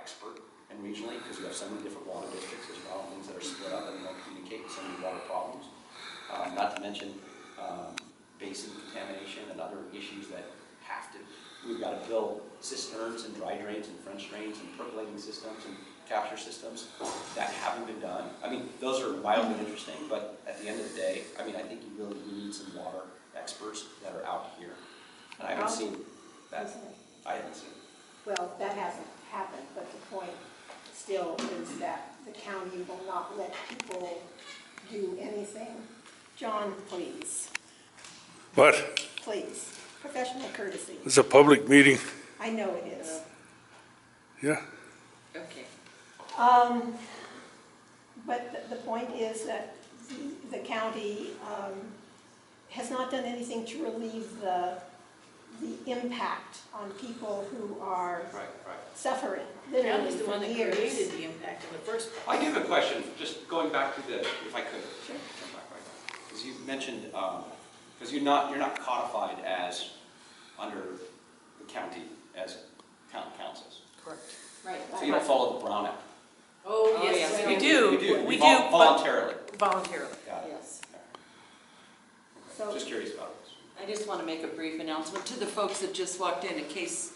expert, and regionally, because we have so many different water districts as well, and things that are split up and don't communicate with so many water problems. Not to mention basin contamination and other issues that have to. We've got to build cisterns and dry drains and French drains and percolating systems and capture systems that haven't been done. I mean, those are wildly interesting, but at the end of the day, I mean, I think you really need some water experts that are out here. And I haven't seen that. I haven't seen it. Well, that hasn't happened, but the point still is that the county will not let people do anything. John, please. What? Please. Professional courtesy. It's a public meeting. I know it is. Yeah. Okay. But the point is that the county has not done anything to relieve the impact on people who are suffering literally County's the one that years. created the impact in the first place. I do have a question, just going back to the, if I could. Sure. Jump back right now. Because you mentioned, because you're not codified as under the county as county councils. Correct. Right. So you don't follow the Brown Act. Oh, yes, we do. You do. We do. Voluntarily. Voluntarily. Got it. Yes. Okay. So- Just curious about this. I just want to make a brief announcement to the folks that just walked in case,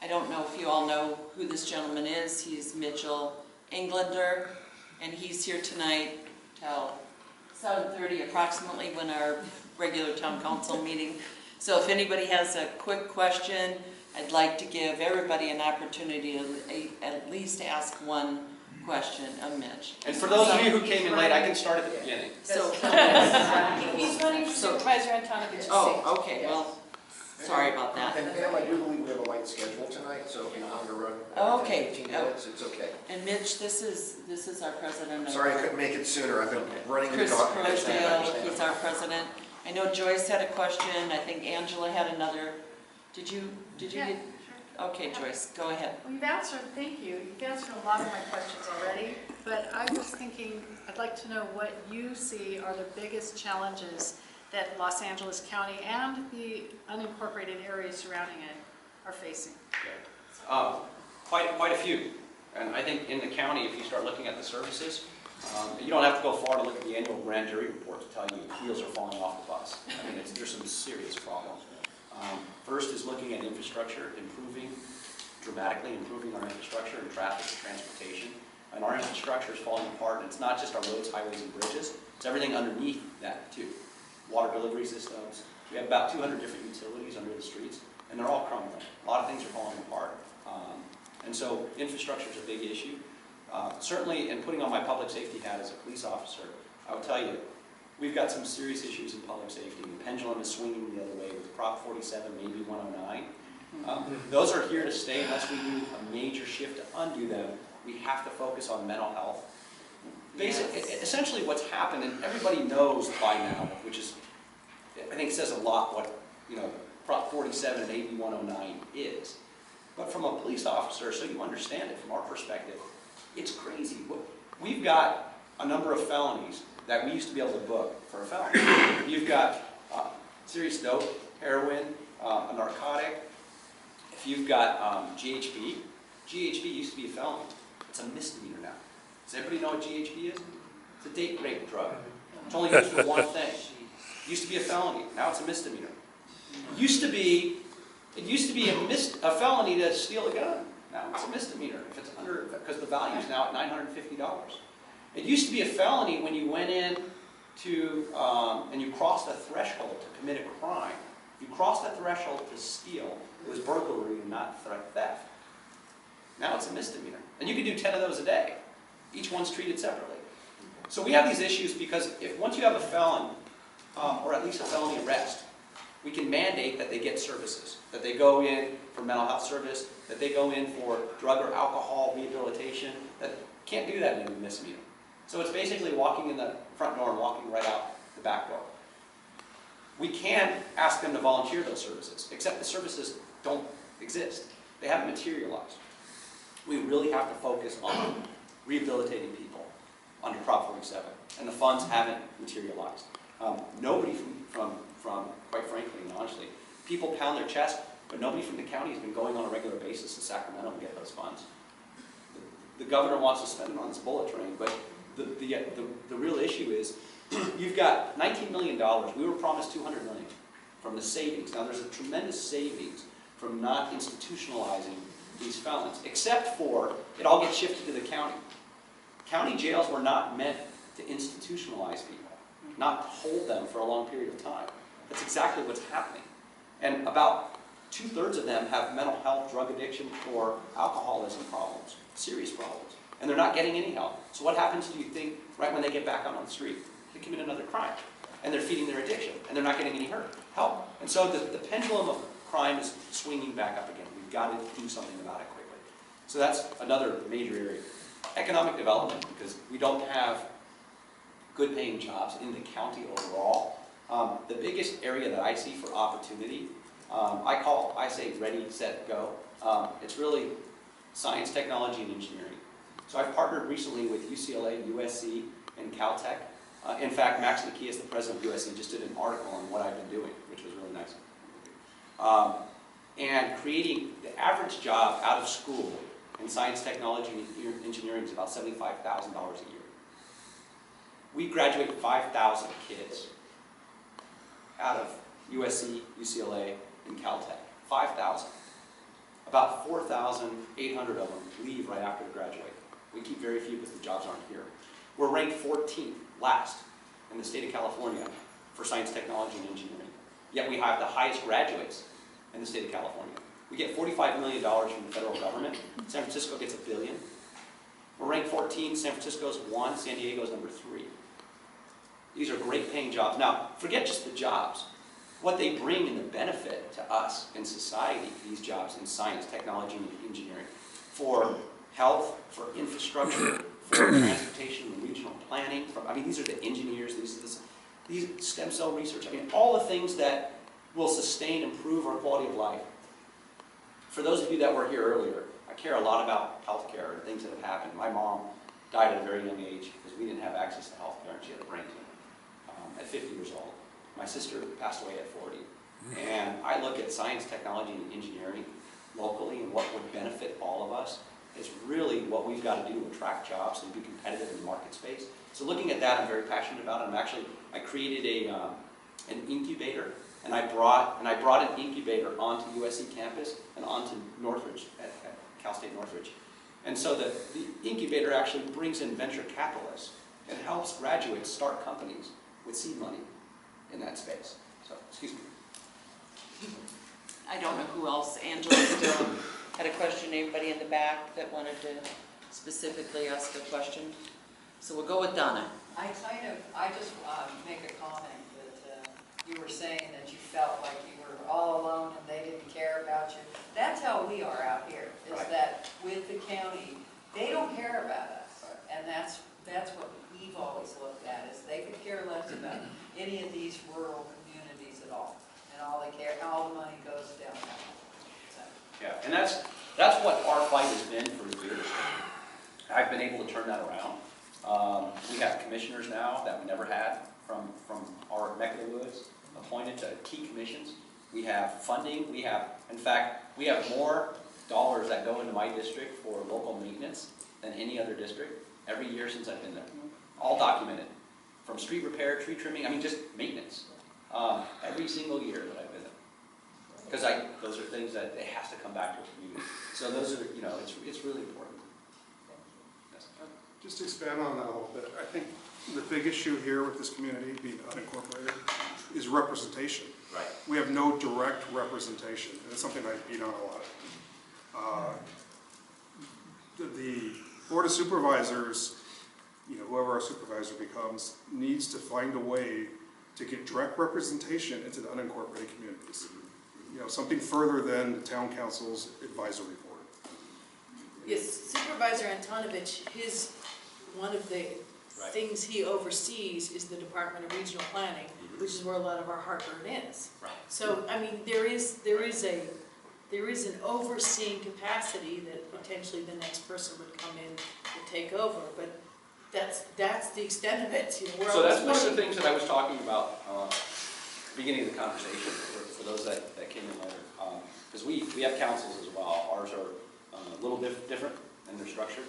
I don't know if you all know who this gentleman is. He's Mitchell Englander, and he's here tonight till 7:30 approximately when our regular town council meeting. So if anybody has a quick question, I'd like to give everybody an opportunity to at least ask one question of Mitch. And for those of you who came in late, I can start at the beginning. So, He's running for supervisor on town of his seat. oh, okay, well, sorry about that. And Pam, I do believe we have a light schedule tonight, so if you want to run Okay. 15 minutes, it's okay. And Mitch, this is our president. of- Sorry I couldn't make it sooner. I've been running the Chris dog. Croisdale, he's our president. I know Joyce had a question. I think Angela had another. Did you Yeah, get? sure. Okay, Joyce, go ahead. Well, you've answered, thank you. You've answered a lot of my questions already, but I was thinking, I'd like to know what you see are the biggest challenges that Los Angeles County and the unincorporated areas surrounding it are facing. Quite a few. And I think in the county, if you start looking at the services, you don't have to go far to look at the annual grand jury report to tell you wheels are falling off the bus. I mean, there's some serious problems. First is looking at infrastructure, dramatically improving our infrastructure and traffic and transportation. And our infrastructure is falling apart, and it's not just our roads, highways, and bridges. It's everything underneath that, too. Water delivery systems. We have about 200 different utilities under the streets, and they're all crumbling. A lot of things are falling apart. And so infrastructure is a big issue. Certainly, in putting on my public safety hat as a police officer, I would tell you, we've got some serious issues in public safety. The pendulum is swinging the other way with Prop 47, maybe 109. Those are here to stay unless we do a major shift to undo them. We have to focus on mental health. Basically, essentially what's happened, and everybody knows by now, which is, I think says a lot what, Prop 47 and AB 109 is. But from a police officer, so you understand it from our perspective, it's crazy. We've got a number of felonies that we used to be able to book for a felony. You've got serious dope, heroin, a narcotic. If you've got GHB used to be a felony. It's a misdemeanor now. Does everybody know what GHB is? It's a date rape drug. It's only used for one thing. It used to be a felony. Now it's a misdemeanor. It used to be a felony to steal a gun. Now it's a misdemeanor if it's under, because the value is now at $950. It used to be a felony when you went in to, and you crossed a threshold to commit a crime. You crossed that threshold to steal. It was burglary and not theft. Now it's a misdemeanor. And you can do 10 of those a day. Each one's treated separately. So we have these issues because once you have a felon, or at least a felony arrest, we can mandate that they get services, that they go in for mental health service, that they go in for drug or alcohol rehabilitation, that can't do that in a misdemeanor. So it's basically walking in the front door and walking right out the back door. We can ask them to volunteer those services, except the services don't exist. They haven't materialized. We really have to focus on rehabilitating people under Prop 47, and the funds haven't materialized. Nobody from quite frankly and honestly, people pound their chest, but nobody from the county has been going on a regular basis to Sacramento to get those funds. governor wants to spend it on this bullet train, but the real issue is you've got $19 million. We were promised $200 million from the savings. Now, there's a tremendous savings from not institutionalizing these felons, except for it all gets shifted to the county. County jails were not meant to institutionalize people, not hold them for a long period of time. That's exactly what's happening. And about 2/3 of them have mental health, drug addiction, or alcoholism problems, serious problems. And they're not getting any help. So what happens, do you think, right when they get back out on the street? They commit another crime. And they're feeding their addiction. And they're not getting any help. And so the pendulum of crime is swinging back up again. We've got to do something about it quickly. So that's another major area. Economic development, because we don't have good paying jobs in the county overall. The biggest area that I see for opportunity, I say ready, set, go. It's really science, technology, and engineering. So I've partnered recently with UCLA, USC, and Caltech. In fact, Max McKee, the president of USC, just did an article on what I've been doing, which was really nice. And creating the average job out of school in science, technology, and engineering is about $75,000 a year. We graduate 5,000 kids out of USC, UCLA, and Caltech. 5,000. About 4,800 of them leave right after they graduate. We keep very few because the jobs aren't here. We're ranked 14th, last, in the state of California for science, technology, and engineering. Yet we have the highest graduates in the state of California. We get $45 million from the federal government. San Francisco gets $1 billion. We're ranked 14th, San Francisco's 1, San Diego's number 3. These are great paying jobs. Now, forget just the jobs. What they bring in the benefit to us in society, these jobs in science, technology, and engineering, for health, for infrastructure, for transportation and regional planning. These are the engineers, these stem cell research. All the things that will sustain, improve our quality of life. For those of you that were here earlier, I care a lot about healthcare and things that have happened. My mom died at a very young age because we didn't have access to healthcare, and she had a brain tumor at 50 years old. My sister passed away at 40. And I look at science, technology, and engineering locally and what would benefit all of us is really what we've got to do to attract jobs and be competitive in the market space. So looking at that, I'm very passionate about it. I created an incubator, and I brought an incubator onto USC campus and onto Northridge, at Cal State Northridge. And so the incubator actually brings in venture capitalists and helps graduates start companies with seed money in that space. So, excuse me. I don't know who else. Angela still had a question. Anybody in the back that wanted to specifically ask a question? So we'll go with Donna. I just make a comment that you were saying that you felt like you were all alone and they didn't care about you. That's how we are out here, is Right. that with the county, they don't care about us. Right. And that's what we've always looked at, is they could care less about any of these rural communities at all. And all the money goes downtown. So. Yeah, and that's what our fight has been for years. I've been able to turn that around. We have commissioners now that we never had from our neck of the woods, appointed to key commissions. We have funding. In fact, we have more dollars that go into my district for local maintenance than any other district every year since I've been there. All documented. From street repair, tree trimming, just maintenance. Every single year that I've been there. Because those are things that it has to come back to a community. So those are, it's really important. Yes. Just to expand on that a little bit, I think the big issue here with this community being unincorporated is representation. Right. We have no direct representation, and it's something I beat on a lot. The Board of Supervisors, whoever our supervisor becomes, needs to find a way to get direct representation into the unincorporated communities. Something further than the town council's advisory board. Yes, Supervisor Antonovich, one of the things he oversees is the Department of Regional Planning, which is where a lot of our heartburn is. Right. So, there is an overseeing capacity that potentially the next person would come in and take over, but that's the extent of it. So that's one of the things that I was talking about beginning of the conversation for those that came in later. Because we have councils as well. Ours are a little different in their structure.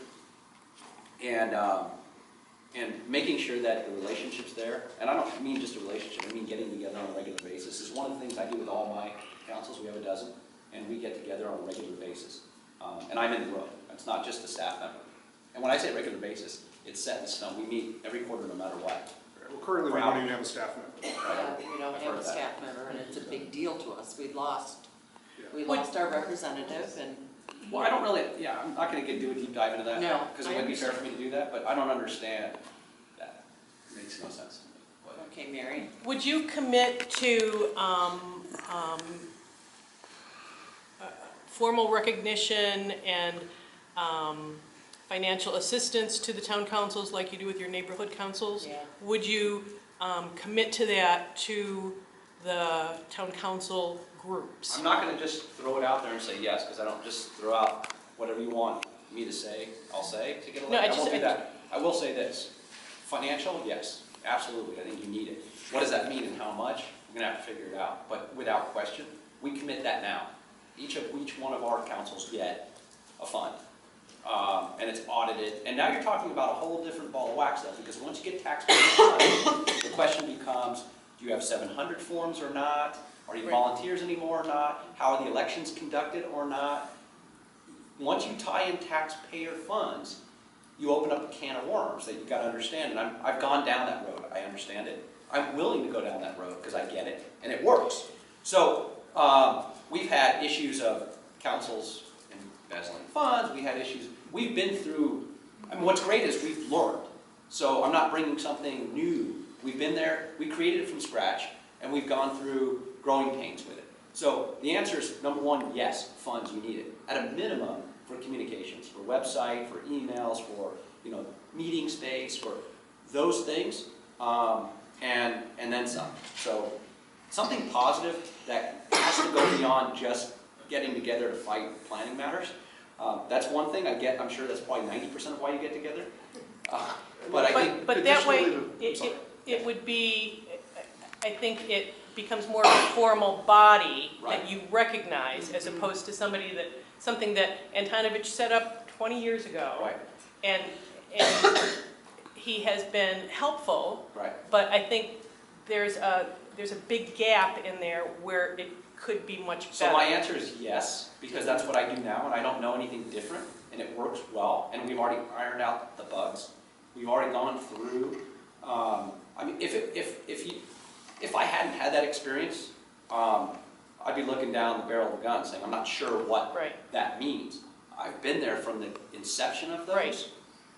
and making sure that the relationship's there, and I don't mean just a relationship, I mean getting together on a regular basis, is one of the things I do with all my councils. We have a dozen, and we get together on a regular basis. And I'm in the room. It's not just a staff member. And when I say regular basis, it's set in stone. We meet every quarter no matter what. Well, currently, we don't even have a staff member. We don't I've have heard a that. staff member, and it's a big deal to us. We lost Yeah. our representative, and Well, I don't really, I'm not going to do a deep dive into that. No, because it I wouldn't be fair for me to do that, but I don't understand that. It makes no sense to me. But- okay, Mary. Would you commit to formal recognition and financial assistance to the town councils like you do with your neighborhood councils? Yeah. Would you commit to that to the town council groups? I'm not going to just throw it out there and say yes, because I don't just throw out whatever you want me to say, I'll say to get No, elected. I won't do that. I will say this. Financial, yes, absolutely. I think you need it. What does that mean and how much? We're going to have to figure it out. But without question, we commit that now. Each one of our councils get a fund. And it's audited. And now you're talking about a whole different ball of wax, though, because once you get taxpayer funds, the question becomes, do you have 700 forms or not? Are you volunteers anymore or not? How are the elections conducted or not? Once you tie in taxpayer funds, you open up a can of worms that you've got to understand. And I've gone down that road. I understand it. I'm willing to go down that road because I get it, and it works. So we've had issues of councils embezzling funds. We had issues. We've been through, I mean, what's great is we've learned. So I'm not bringing something new. We've been there. We created it from scratch, and we've gone through growing pains with it. So the answer is, number one, yes, funds, you need it. At a minimum, for communications, for website, for emails, for meeting space, for those things, and then some. So something positive that has to go beyond just getting together to fight planning matters. That's one thing I get. I'm sure that's probably 90% of why you get together. But I think But that way, additionally, it would be, I think it becomes more of a formal body Right. that you recognize as opposed to something that Antonovich set up 20 years ago. Right. And he has been helpful, Right. but I think there's a big gap in there where it could be much better. So my answer is yes, because that's what I do now, and I don't know anything different, and it works well, and we've already ironed out the bugs. We've already gone through. I mean, if I hadn't had that experience, I'd be looking down the barrel of the gun, saying I'm not sure what that means. I've been there from the inception of those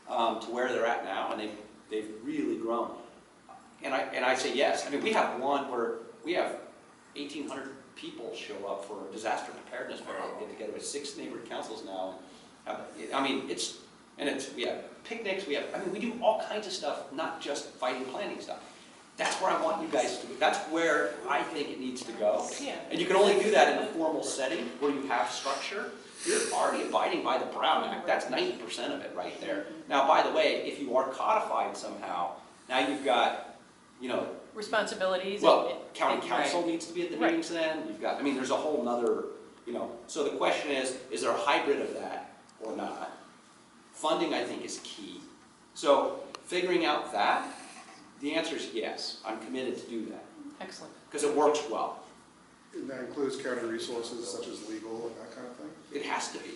to where they're at now, and they've really grown. And I say yes. I mean, we have one where we have 1,800 people show up for a disaster preparedness fair. We get together with 6 neighborhood councils now. I mean, we have picnics. We do all kinds of stuff, not just fighting planning stuff. That's where I want you guys to be. That's where I think it needs to go. Yeah. And you can only do that in a formal setting where you have structure. You're already abiding by the Brown Act. That's 90% of it right there. Now, by the way, if you are codified somehow, now you've got, responsibilities. well, county council needs to be at the meetings then. You've got, there's a whole nother, So the question is there a hybrid of that or not? Funding, I think, is key. So figuring out that, the answer is yes. I'm committed to do that. Excellent. Because it works well. And that includes county resources such as legal and that kind of thing? It has to be.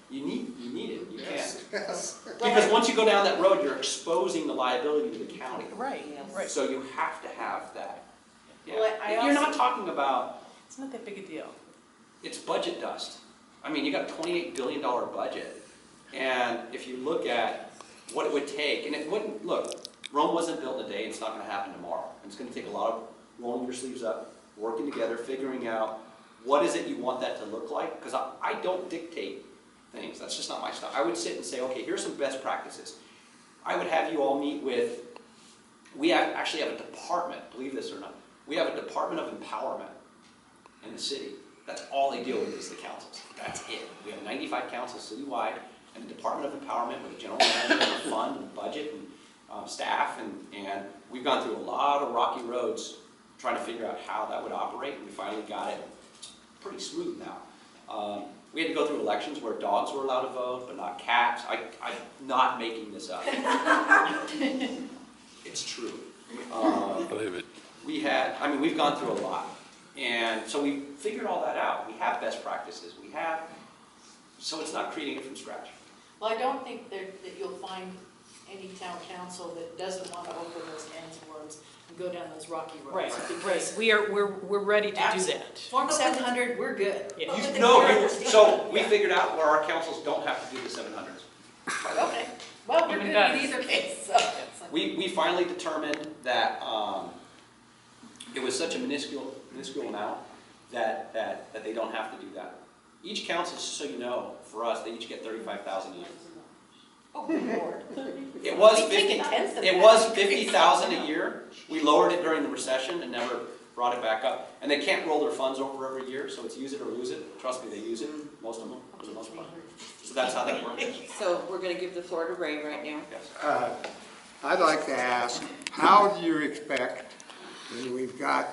You need it. You Yes, can't. yes. Because once you go down that road, you're exposing the liability to the county. Right, right. So you have to have that. Yeah. Well, I You're not also- talking about, It's not that big a deal. it's budget dust. You got a $28 billion budget. And if you look at what it would take, and it wouldn't, look, Rome wasn't built in a day, and it's not going to happen tomorrow. And it's going to take a lot of rolling your sleeves up, working together, figuring out what is it you want that to look like. Because I don't dictate things. That's just not my style. I would sit and say, okay, here's some best practices. I would have you all meet with, actually have a department, believe this or not. We have a department of empowerment in the city. That's all they deal with is the councils. That's it. We have 95 councils citywide and a department of empowerment with a general manager and a fund and a budget and staff. And we've gone through a lot of rocky roads trying to figure out how that would operate. And we finally got it pretty smooth now. We had to go through elections where dogs were allowed to vote, but not cats. I'm not making this up. It's true. Believe it. We've gone through a lot. And so we figured all that out. We have best practices. So it's not creating it from scratch. Well, I don't think that you'll find any town council that doesn't want to open those cans of worms and go down those rocky roads. Right, Because we're ready to do that. Form 700, we're good. Yeah. So we figured out where our councils don't have to do the 700s. Okay, well, we're Even good better. in either case, so. We finally determined that it was such a minuscule amount that they don't have to do that. Each council, just so you know, for us, they each get $35,000 a year. Oh, good Lord. It was We take a tenth of It that. was $50,000 a year. We lowered it during the recession and never brought it back up. And they can't roll their funds over every year, so it's use it or lose it. Trust me, they use it, most of them, for the most part. So that's how that works. So we're gonna give the floor to Ray right now. Yes. I'd like to ask, how do you expect, when we've got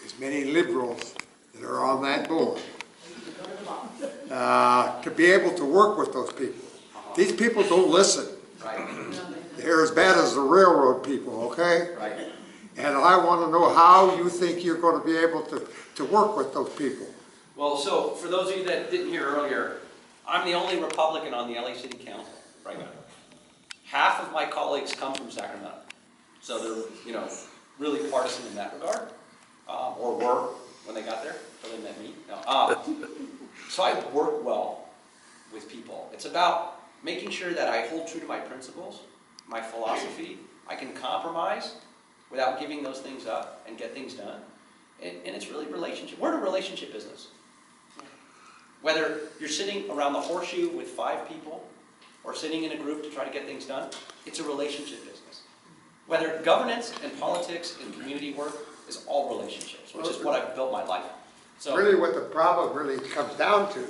as many liberals that are on that board, to be able to work with those people? These people don't listen. Right. They're as bad as the railroad people, okay? Right. And I want to know how you think you're going to be able to work with those people. Well, so for those of you that didn't hear earlier, I'm the only Republican on the LA City Council right now. Half of my colleagues come from Sacramento. So they're, really partisan in that regard, or were when they got there, until they met me. No. So I work well with people. It's about making sure that I hold true to my principles, my philosophy. I can compromise without giving those things up and get things done. And it's really relationship. We're in a relationship business. Whether you're sitting around the horseshoe with 5 people or sitting in a group to try to get things done, it's a relationship business. Whether governance and politics and community work is all relationships, which is what I've built my life on. So, Really what the problem really comes down to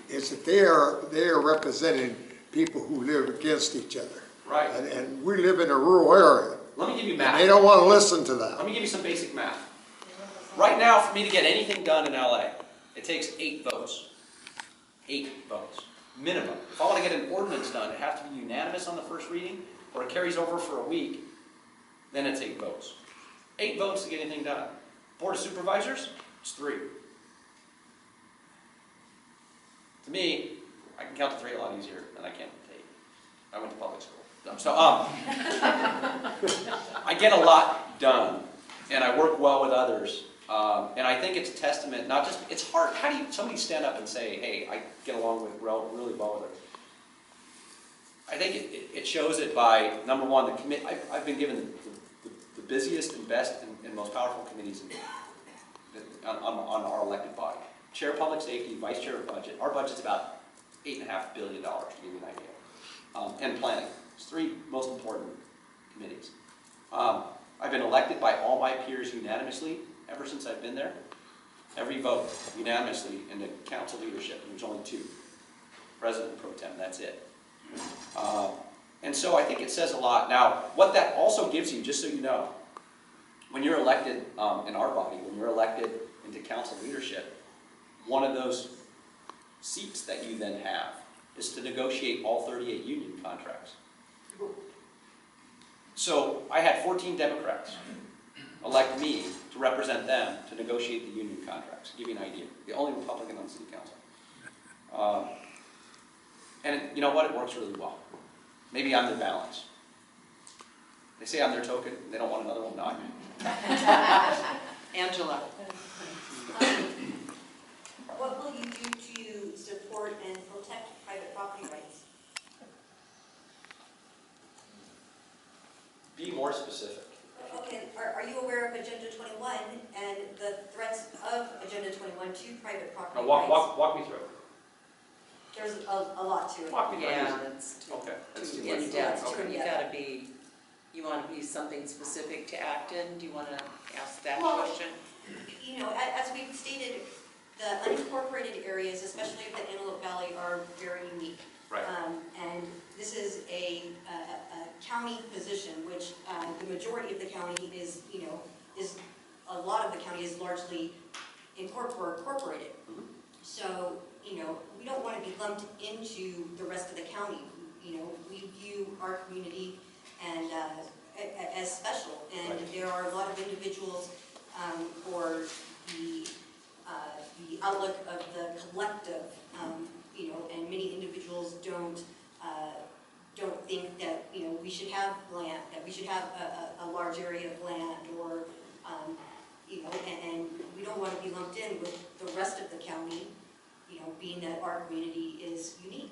is that they are representing people who live against each other. right. And we live in a rural area. Let me give you And math. they don't want to listen to that. Let me give you some basic math. Right now, for me to get anything done in LA, it takes 8 votes. 8 votes. Minimum. If I want to get an ordinance done, it has to be unanimous on the first reading, or it carries over for a week, then it's 8 votes. 8 votes to get anything done. Board of Supervisors, it's 3. To me, I can count to 3 a lot easier than I can to 8. I went to public school. So, I get a lot done, and I work well with others. And I think it's a testament, not just, it's hard. How do you, somebody stand up and say, hey, I get along with really well with her? I think it shows it by, number one, the commit. I've been given the busiest and best and most powerful committees on our elected body. Chair of Public Safety, Vice Chair of Budget. Our budget's about $8.5 billion, to give you an idea. And planning. It's 3 most important committees. I've been elected by all my peers unanimously ever since I've been there. Every vote unanimously in the council leadership. There's only 2. President pro tem, that's it. And so I think it says a lot. Now, what that also gives you, just so you know, when you're elected in our body, when you're elected into council leadership, one of those seats that you then have is to negotiate all 38 union contracts. So I had 14 Democrats elect me to represent them to negotiate the union contracts. To give you an idea, the only Republican on the city council. And you know what? It works really well. Maybe I'm their balance. They say I'm their token. They don't want another one. No, Angela. What will you do to support and protect private property rights? Be more specific. Okay, are you aware of Agenda 21 and the threats of Agenda 21 to private property rights? Walk me through it. There's a lot to it. Walk me through it. Yeah, that's too, Okay. That's too too much. in depth. Okay. You gotta be, you wanna be something specific to Acton? Do you wanna ask that Well, question? You know, as we've stated, the unincorporated areas, especially of the Antelope Valley, are very unique. Right. And this is a county position, which the majority of the county is, a lot of the county is largely incorporated. Mhm. So we don't want to be lumped into the rest of the county. We view our community and as special, and there are a lot of individuals, or the outlook of the collective, and many individuals don't think that we should have land, that we should have a large area of land, or and we don't want to be lumped in with the rest of the county, being that our community is unique.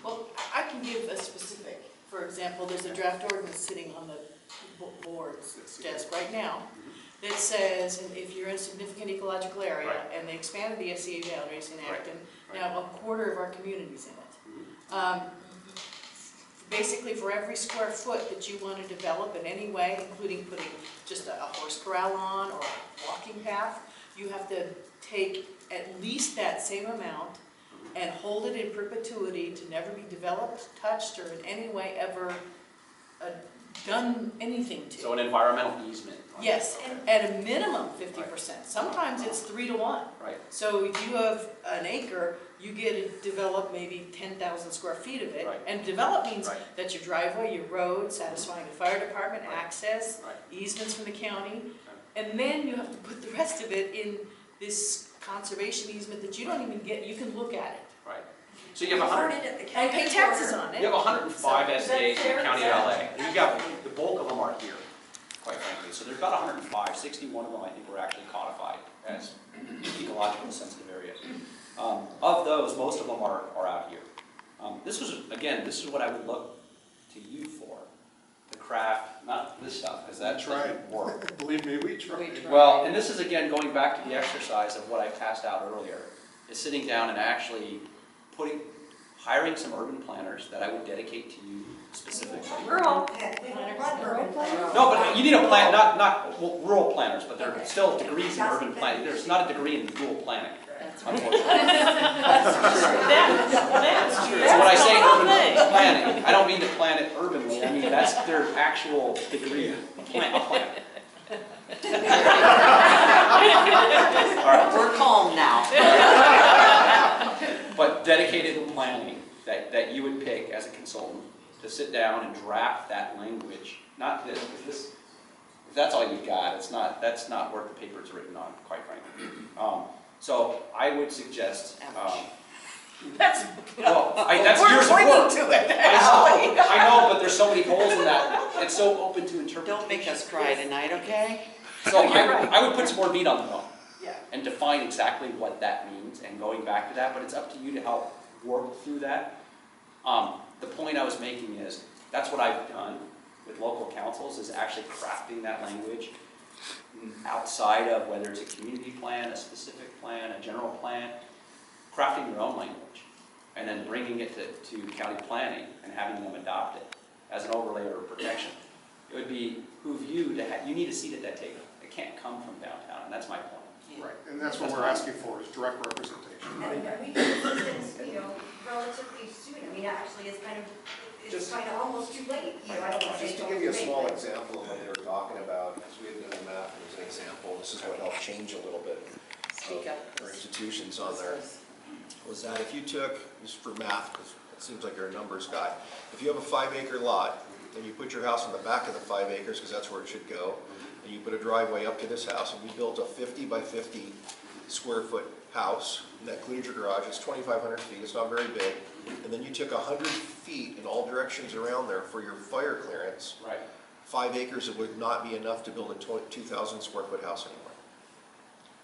Well, I can give a specific. For example, there's a draft ordinance sitting on the board's desk right now that says, if you're in a significant ecological area, and they expanded the SCA boundaries in Acton, now a quarter of our community's in it. Basically, for every square foot that you want to develop in any way, including putting just a horse corral on or a walking path, you have to take at least that same amount and hold it in perpetuity to never be developed, touched, or in any way ever done anything to. So an environmental easement. Yes, at a minimum 50%. Sometimes it's 3 to 1. Right. So if you have an acre, you get to develop maybe 10,000 square feet of it. Right. And develop means Right. that's your driveway, your road, satisfying the fire department, access, Right. easements from the county. And then you have to put the rest of it in this conservation easement that you don't even get, you can look at it. Right. So you have 100. And pay taxes on it. You have 105 So, SCAs in the county of LA. You've got, the bulk of them are here, quite frankly. So there's about 105, 61 of them I think were actually codified as ecological sensitive areas. Of those, most of them are out here. This is what I would look to you for. The craft, not this stuff, because that doesn't work. Believe me, we try. Well, and this is again going back to the exercise of what I passed out earlier, is sitting down and actually hiring some urban planners that I would dedicate to you specifically. We're all planners. No, but you need a plan, not rural planners, but there are still degrees in urban planning. There's not a degree in rural planning, unfortunately. That's true. So when I say urban planning, I don't mean to plan it urbanly, I mean that's their actual degree. Plan. All right. We're calm now. But dedicated planning that you would pick as a consultant to sit down and draft that language, not this, because this, if that's all you've got, that's not worth the paper it's written on, quite frankly. So I would suggest, That's your support. To it, I know, but there's so many holes in that. It's so open to interpretation. Don't make us cry tonight, okay? So I would put some more meat on the bone. Yeah. And define exactly what that means and going back to that, but it's up to you to help work through that. The point I was making is, that's what I've done with local councils, is actually crafting that language outside of whether it's a community plan, a specific plan, a general plan, crafting your own language, and then bringing it to county planning and having them adopt it as an overlay or protection. It would behoove you to you need a seat at that table. It can't come from downtown, and that's my point. Right, and that's what we're asking for, is direct representation. And we did this, relatively soon. I mean, actually, it's kind of almost too late. I don't want to Just to give you a small example of what they were talking about, because we had done the math as an example, this is what helped change a little bit Speak up. our institutions on there, was that if you took, just for math, because it seems like you're a numbers guy, if you have a 5-acre lot, and you put your house on the back of the 5 acres, because that's where it should go, and you put a driveway up to this house, and we built a 50 by 50 square foot house, and that includes your garage, it's 2,500 feet, it's not very big, and then you took 100 feet in all directions around there for your fire clearance, Right. 5 acres, it would not be enough to build a 2,000 square foot house anymore.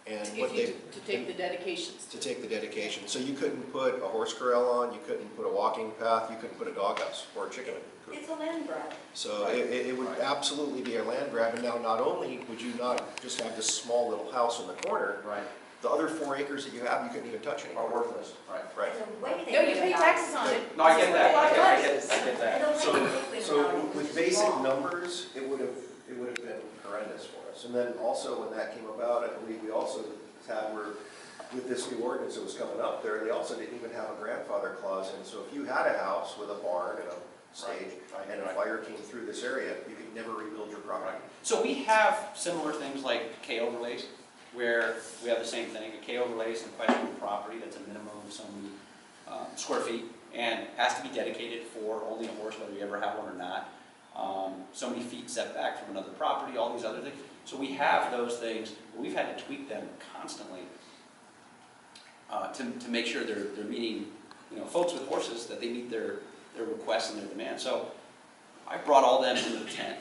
And what they, to take the dedications. to take the dedication, so you couldn't put a horse corral on, you couldn't put a walking path, you couldn't put a doghouse or a chicken coop. It's a land grab. So it would absolutely be a land grab, and now not only would you not just have this small little house in the corner, Right. the other 4 acres that you have, you couldn't even touch anymore. Are worthless. Right. Right. The way they No, you went pay about taxes on it. No, I get that. I get And that. the way they went So about it with was basic wrong. numbers, it would have been horrendous for us. And then also when that came about, I believe we also had with this new ordinance that was coming up there, they also didn't even have a grandfather clause in. So if you had a house with a barn and a stage, and a fire came through this area, you could never rebuild your property. So we have similar things like K overlays where we have the same thing, a K overlay is in questionable property, that's a minimum of so many square feet, and has to be dedicated for only a horse, whether you ever have one or not. So many feet setback from another property, all these other things. So we have those things, but we've had to tweak them constantly to make sure they're meeting, folks with horses, that they meet their requests and their demands. So I brought all them into the tent,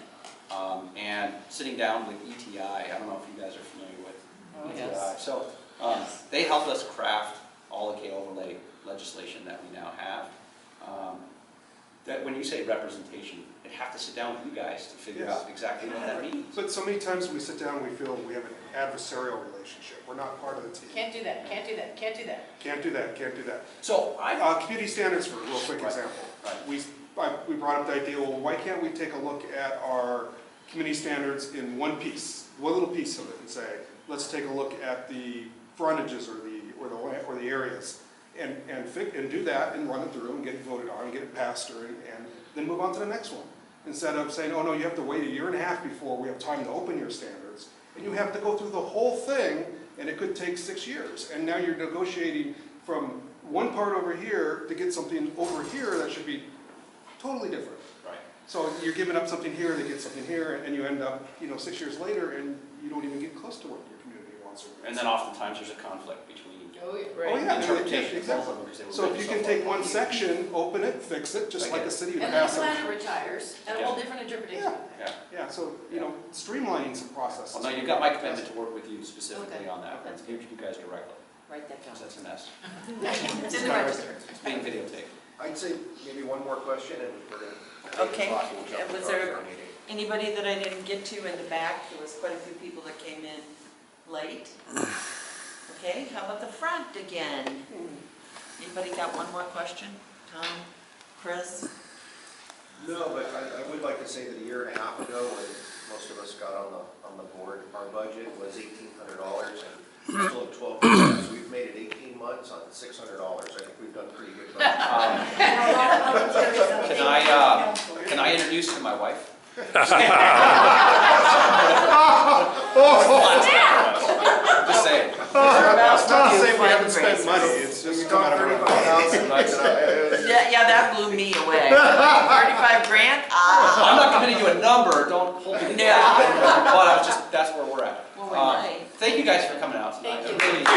and sitting down with ETI, I don't know if you guys are familiar with ETI. Yes. So they helped us craft all the K overlay legislation that we now have. That when you say representation, I'd have to sit down with you guys to figure out exactly what that means. But so many times when we sit down, we feel we have an adversarial relationship. We're not part of the team. Can't do that, can't do that, can't do that. Can't do that, can't do that. So Community standards, for a real quick example. Right. We brought up the idea, well, why can't we take a look at our community standards in one piece, one little piece of it, and say, let's take a look at the frontages or the areas, and do that and run it through and get it voted on and get it passed, and then move on to the next one. Instead of saying, oh no, you have to wait a year and a half before we have time to open your standards, and you have to go through the whole thing, and it could take 6 years. And now you're negotiating from one part over here to get something over here that should be totally different. Right. So you're giving up something here to get something here, and you end up, 6 years later, and you don't even get close to what your community wants. And then oftentimes there's a conflict between Oh yeah, interpretation of exactly. both of them, because they were So if written you can so take far. one section, open it, fix it, just like a city would And then the pass. planner retires, and a whole different interpretation. Yeah, so, streamlining some processes. Well, no, you've got my commitment to work with you specifically Okay. on that, That's and you guys directly, Write that down. because that's a mess. It's in the register. It's being videotaped. I'd say maybe one more question and we're going to. Okay, was there anybody that I didn't get to in the back? There was quite a few people that came in late. Okay, how about the front again? Anybody got one more question? Tom, Chris? No, but I would like to say that a year and a half ago, when most of us got on the board, our budget was $1,800, and we still have 12 months. We've made it 18 months on $600. I think we've done pretty good. Can I introduce you to my wife? Just saying. It's not to say we haven't spent money, it's just come out of our $35,000. Yeah, that blew me away. 35 grand? I'm not committing to a number, don't hold me to that. But I was just, that's where we're at. Well, we might. Thank you guys for coming out tonight. Thank I you. really do.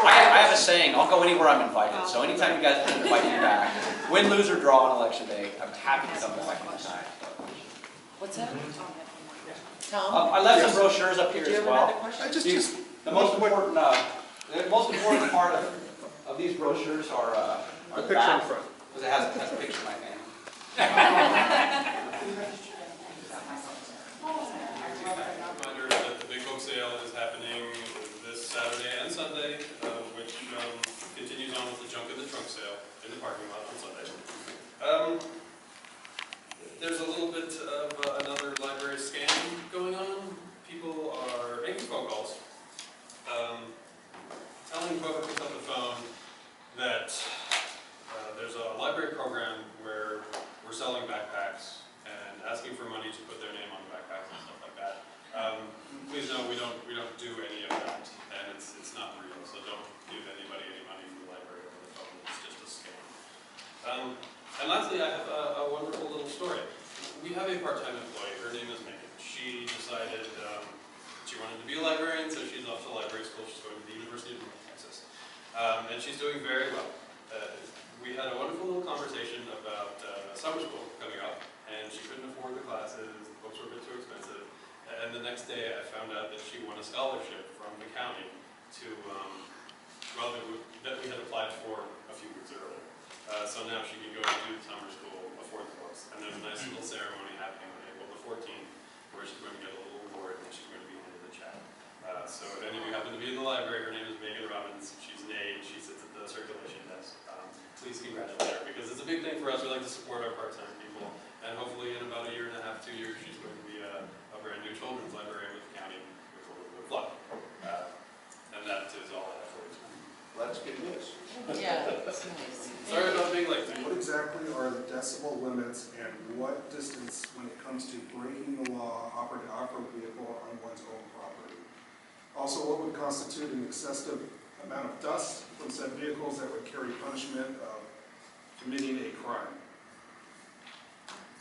I have a saying, I'll go anywhere I'm invited, so anytime you guys want to invite me back, win, lose, or draw on election day, I'm happy to come back anytime. What's that? Tom? I left some brochures up here Did you as have another well. question? The most important part of these brochures are The the picture in back, front. because it has a picture of my name. Reminder that the big book sale is happening this Saturday and Sunday, which continues on with the junk in the trunk sale in the parking lot on Sunday. There's a little bit of another library scam going on. People are making phone calls, telling whoever picks up the phone that there's a library program where we're selling backpacks and asking for money to put their name on the backpacks and stuff like that. Please know we don't do any of that, and it's not real. So don't give anybody any money from the library over the phone. It's just a scam. And lastly, I have a wonderful little story. We have a part-time employee. Her name is Megan. She decided she wanted to be a librarian, so she's off to library school. She's going to the University of North Texas, and she's doing very well. We had a wonderful little conversation about summer school coming up, and she couldn't afford the classes. The books were a bit too expensive. And the next day, I found out that she won a scholarship from the county to, that we had applied for a few weeks earlier. So now she can go to do summer school, afford the books. And there's a nice little ceremony happening on April the 14th, where she's going to get a little award and she's going to be handed the check. So if any of you happen to be in the library, her name is Megan Robbins. She's an aide. She sits at the circulation desk. Please congratulate her, because it's a big thing for us. We like to support our part-time people. And hopefully in about a year and a half, 2 years, she's going to be a brand new children's librarian with the county with a little bit of luck. And that is all I have for you tonight. Well, that's good news. Yeah, that's nice. Sorry about being late. What exactly are the decibel limits limits and what distance when it comes to breaking the law, operating an off-road vehicle on one's own property. Also, what would constitute an excessive amount of dust from said vehicles that would carry punishment of committing a crime.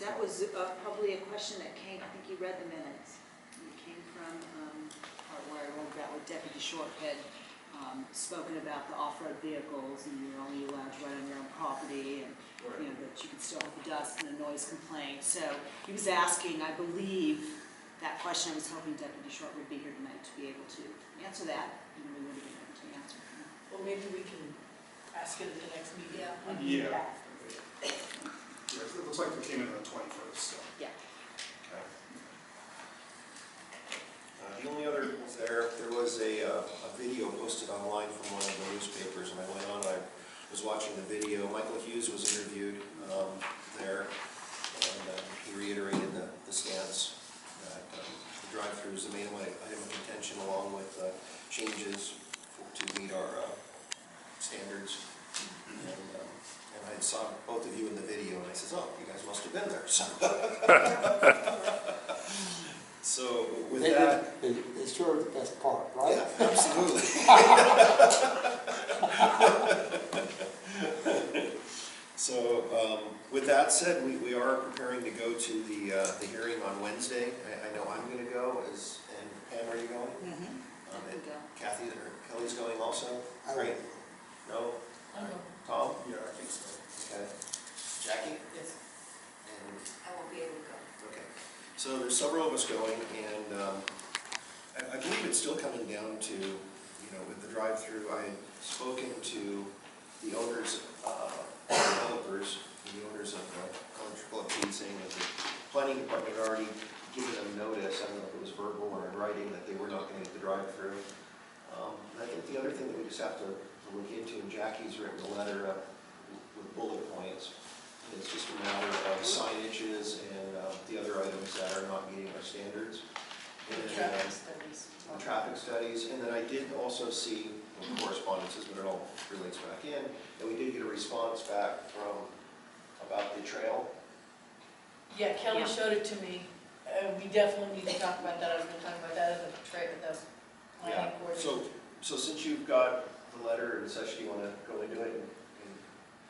That was probably a question that came, I think you read the minutes. It came from, where I wrote that with Deputy Short had spoken about the off-road vehicles and you're only allowed to ride on your own property and you know, that you could still have the dust and the noise complaint. So he was asking, I believe, that question. I was hoping Deputy Short would be here tonight to be able to answer that, and we would have been able to answer. Well, maybe we can ask it at the next meeting. Yeah. Yes, it looks like they came in on the 21st, so. Yeah. Okay. The only other there was a video posted online from one of the newspapers, and I went on, I was watching the video. Michael Hughes was interviewed there, and he reiterated the stance that the drive-through is the main item of contention, along with changes to meet our standards. And I saw both of you in the video, and I said, "Oh, you guys must have been there." So with that, it's sure the best part, right? yeah, absolutely. So with that said, we are preparing to go to the hearing on Wednesday. I know I'm going to go. And Pam, are you going? Mm-hmm. And Kathy or Kelly's going also? I Great. No? Tom? Yeah, I think so. Okay. Jackie? Yes. And I won't be able to go. okay. So there's several of us going, and I believe it's still coming down to, you know, with the drive-through, I had spoken to the owners, developers, the owners of the Country Club Feed, saying that the planning department had already given them notice, I don't know if it was verbal or in writing, that they were not going to get the drive-through. I think the other thing that we just have to look into, and Jackie's written a letter up with bullet points, it's just a matter of signages and the other items that are not meeting our standards. And, Traffic studies. traffic studies, and then I did also see correspondences, but it all relates back in, and we did get a response back from, about the trail. Yeah, Kelly Yeah. showed it to me. We definitely need to talk about that. I was going to talk about that at the planning board. So since you've got the letter and such, do you want to go into it and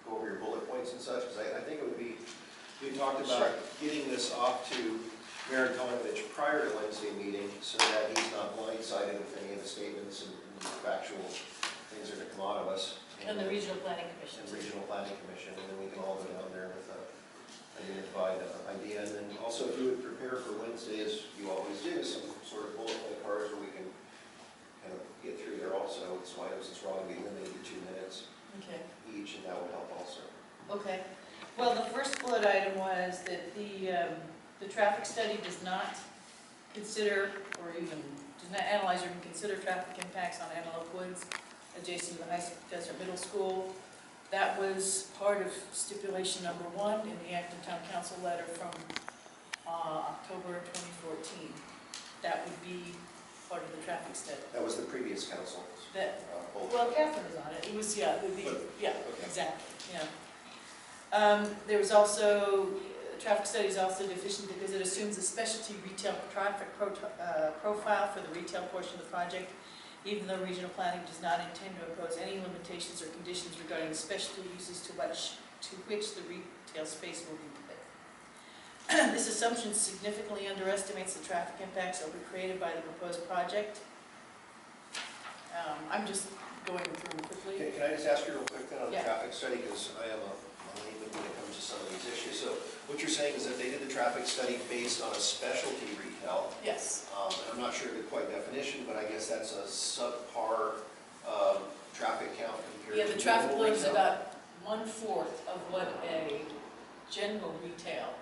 go over your bullet points and such? Because I think it would be, we talked about getting this off to Mayor Tomovich prior to Wednesday meeting so that he's not blindsided with any of the statements and factual things that are going to come out of us. And the Regional Planning Commission. And Regional Planning Commission, and then we can all go down there with a unified idea. And then also, if you would prepare for Wednesday, as you always do, some sort of bullet point cards where we can kind of get through there also. It's why it's wrong to be limited to 2 minutes each, and that would help also. Okay. Well, the first bullet item was that the traffic study does not consider, or even does not analyze or even consider traffic impacts on Antelope Woods adjacent to the High Desert Middle School. That was part of stipulation number 1 in the Acton Town Council letter from October 2014. That would be part of the traffic study. That was the previous council. Well, Catherine was on it. It was, yeah, it would be, yeah, okay. exactly, yeah. There was also, traffic study is also deficient because it assumes a specialty retail traffic profile for the retail portion of the project, even though regional planning does not intend to impose any limitations or conditions regarding the specialty uses to which the retail space will be put. This assumption significantly underestimates the traffic impacts that will be created by the proposed project. I'm just going through them quickly. Okay, can I just ask you real quick then on the Yeah. traffic study, because I am a layman when it comes to some of these issues. So what you're saying is that they did the traffic study based on a specialty retail. Yes. And I'm not sure of the quite definition, but I guess that's a subpar traffic count compared to. Yeah, the traffic general load is retail. about 1/4 of what a general retail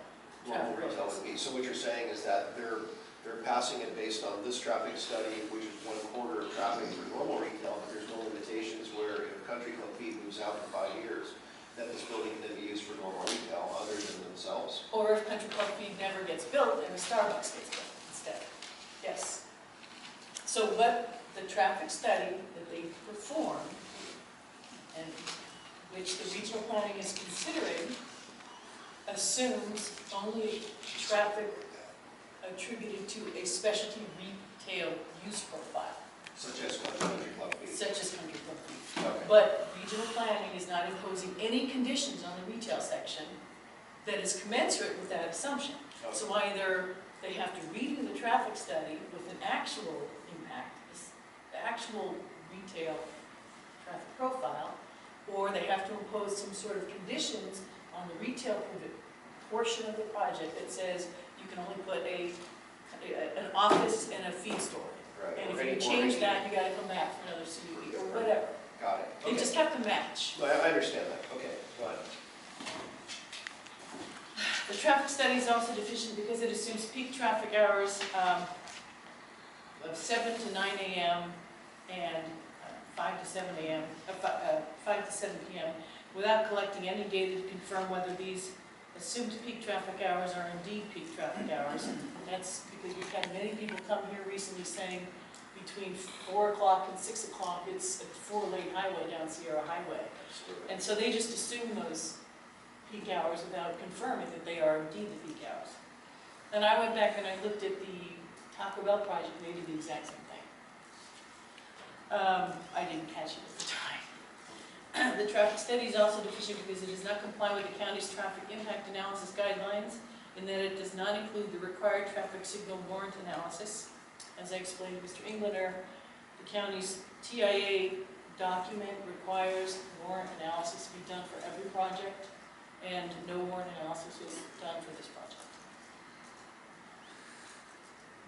traffic Normal retail load would be. So what you're saying is that they're passing it based on this traffic study, which is 1/4 of traffic for normal retail, but there's no limitations where if Country Club Feed moves out in 5 years, that this building can then be used for normal retail other than themselves. Or if Country Club Feed never gets built and a Starbucks gets built instead. Yes. So what the traffic study that they performed, and which the regional planning is considering, assumes only traffic attributed to a specialty retail use profile, Such as country club fees. such as country club fees. Okay. But regional planning is not imposing any conditions on the retail section that is commensurate with that assumption. So either they have to redo the traffic study with an actual impact, the actual retail traffic profile, or they have to impose some sort of conditions on the retail portion of the project that says you can only put an office and a feed store. Right. And Or if you any- change or that, any- you gotta come back for another CUP or whatever. Got it. They Okay. just have to match. No, I understand that. Okay, go ahead. The traffic study is also deficient because it assumes peak traffic hours of 7 to 9 a.m. and 5 to 7 a.m., 5 to 7 p.m. without collecting any data to confirm whether these assumed peak traffic hours are indeed peak traffic hours. That's because we've had many people come here recently saying between 4 o'clock and 6 o'clock it's a 4-lane highway down Sierra Highway. And so they just assume those peak hours without confirming that they are indeed the peak hours. And I went back and I looked at the Taco Bell project, and they did the exact same thing. I didn't catch it at the time. The traffic study is also deficient because it does not comply with the county's traffic impact analysis guidelines in that it does not include the required traffic signal warrant analysis. As I explained to Mr. Englander, the county's TIA document requires warrant analysis to be done for every project, and no warrant analysis was done for this project.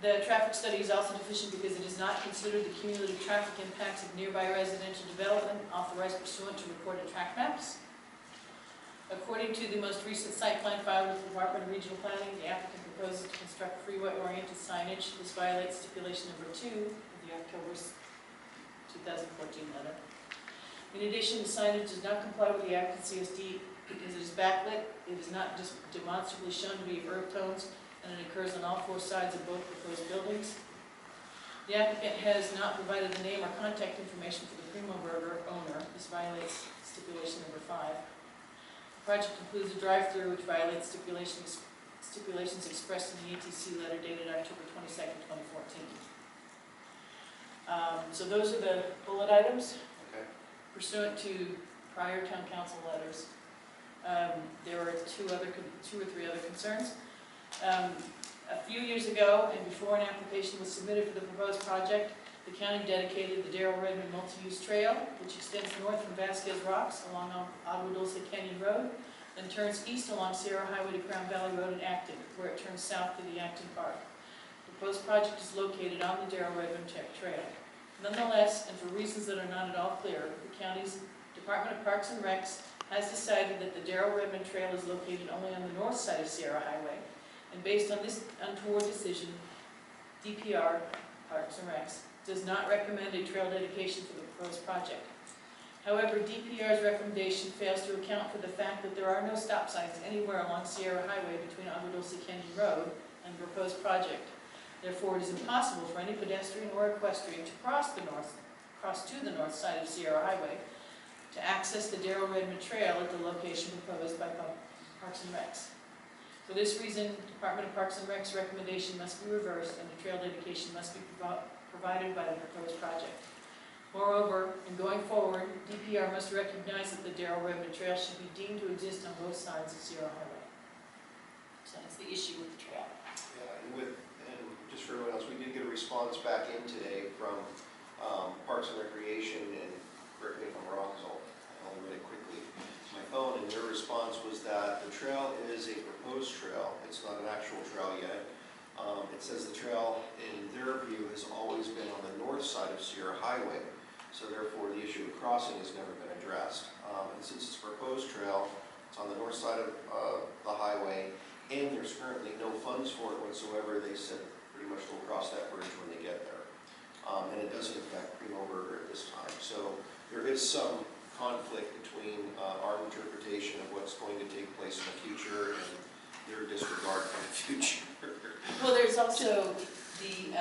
The traffic study is also deficient because it does not consider the cumulative traffic impacts of nearby residential development authorized pursuant to recorded track maps. According to the most recent site plan filed with the Department of Regional Planning, the applicant proposes to construct freeway-oriented signage. This violates stipulation number 2 of the October 2014 letter. In addition, the signage does not comply with the Acton CSD because it is backlit, it is not just demonstrably shown to be of earth tones, and it occurs on all 4 sides of both proposed buildings. The applicant has not provided the name or contact information for the Primo Burger owner. This violates stipulation number 5. The project includes a drive-through which violates stipulations expressed in the ATC letter dated October 22nd, 2014. So those are the bullet items. Okay. Pursuant to prior town council letters. There were 2 or 3 other concerns. A few years ago, and before an application was submitted for the proposed project, the county dedicated the Darrell Redmond Multi-Use Trail, which extends north from Vasquez Rocks along Agua Dulce Canyon Road, then turns east along Sierra Highway to Crown Valley Road in Acton, where it turns south to the Acton Park. The proposed project is located on the Darrell Redmond Trail. Nonetheless, and for reasons that are not at all clear, the county's Department of Parks and Recs has decided that the Darrell Redmond Trail is located only on the north side of Sierra Highway. And based on this untoward decision, DPR, Parks and Recs, does not recommend a trail dedication for the proposed project. However, DPR's recommendation fails to account for the fact that there are no stop signs anywhere along Sierra Highway between Agua Dulce Canyon Road and the proposed project. Therefore, it is impossible for any pedestrian or equestrian to cross to the north side of Sierra Highway to access the Darrell Redmond Trail at the location proposed by Parks and Recs. For this reason, Department of Parks and Recs recommendation must be reversed and a trail dedication must be provided by the proposed project. Moreover, in going forward, DPR must recognize that the Darrell Redmond Trail should be deemed to exist on both sides of Sierra Highway. So that's the issue with the trail. Yeah, and just for everyone else, we did get a response back in today from Parks and Recreation, and correct me if I'm wrong, so I'll read it quickly to my phone, and their response was that the trail is a proposed trail. It's not an actual trail yet. It says the trail, in their view, has always been on the north side of Sierra Highway, so therefore the issue of crossing has never been addressed. And since it's a proposed trail, it's on the north side of the highway, and there's currently no funds for it whatsoever. They said pretty much they'll cross that bridge when they get there. And it doesn't affect Primo Burger at this time. So there is some conflict between our interpretation of what's going to take place in the future and their disregard for the future. Well, there's also the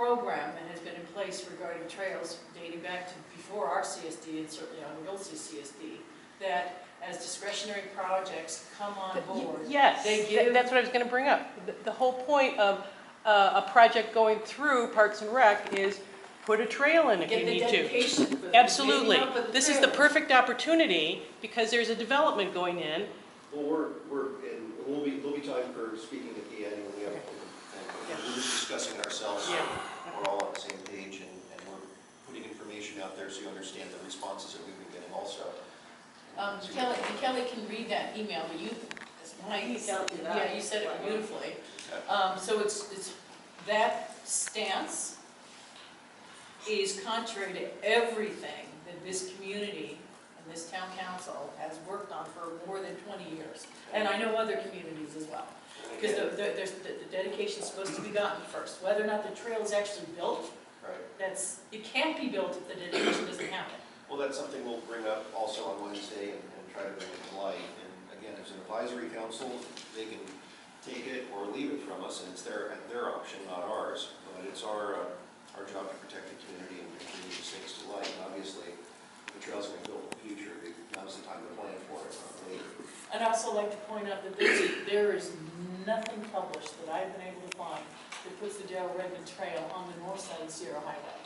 program that has been in place regarding trails dating back to before our CSD and certainly on Wilsey's CSD, that as discretionary projects come on board, Yes, they give. that's what I was gonna bring up. The whole point of a project going through Parks and Rec is put a trail in if you need Get the to. dedication. for the- Absolutely. maybe not for the This is the trails. perfect opportunity because there's a development going in. Well, and there'll be time for speaking at the end when we have, and we're just discussing ourselves. Yeah. We're all on the same page and we're putting information out there so you understand the responses that we've been getting also. Kelly can read that email, but you, yeah, you said it beautifully. So it's that stance is contrary to everything that this community and this town council has worked on for more than 20 years. And I know other communities as well. Because the dedication is supposed to be gotten first. Whether or not the trail is actually built, it can't be built if the dedication doesn't happen. Well, that's something we'll bring up also on Wednesday and try to bring it to light. And again, as an advisory council, they can take it or leave it from us, and it's their option, not ours. But it's our job to protect the community and bring these things to light. And obviously, if the trail's going to be built in the future, now's the time to plan for it, not later. I'd also like to point out that there is nothing published that I've been able to find that puts the Dale Redmond Trail on the north side of Sierra Highway.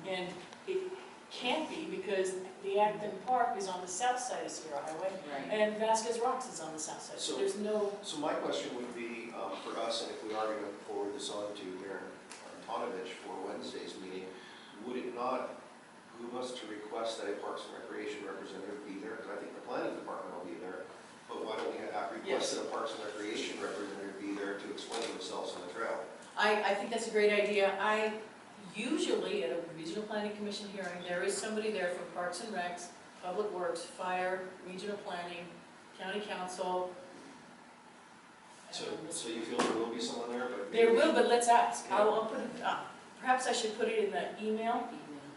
And it can't be because the Acton Park is on the south side of Sierra Highway, and Vasquez Rocks is on the south side. So there's no. So my question would be for us, and if we are going to forward this on to Aaron Antonovich for Wednesday's meeting, would it not behoove us to request that a Parks and Recreation representative be there? Because I think the planning department will be there. But why don't we request that a Parks and Recreation representative be there to explain themselves on the trail? I think that's a great idea. Usually at a regional planning commission hearing, there is somebody there from Parks and Recs, Public Works, Fire, Regional Planning, County Council. So you feel there will be someone there? But There will, but let's ask. I'll put it, perhaps I should put it in the email.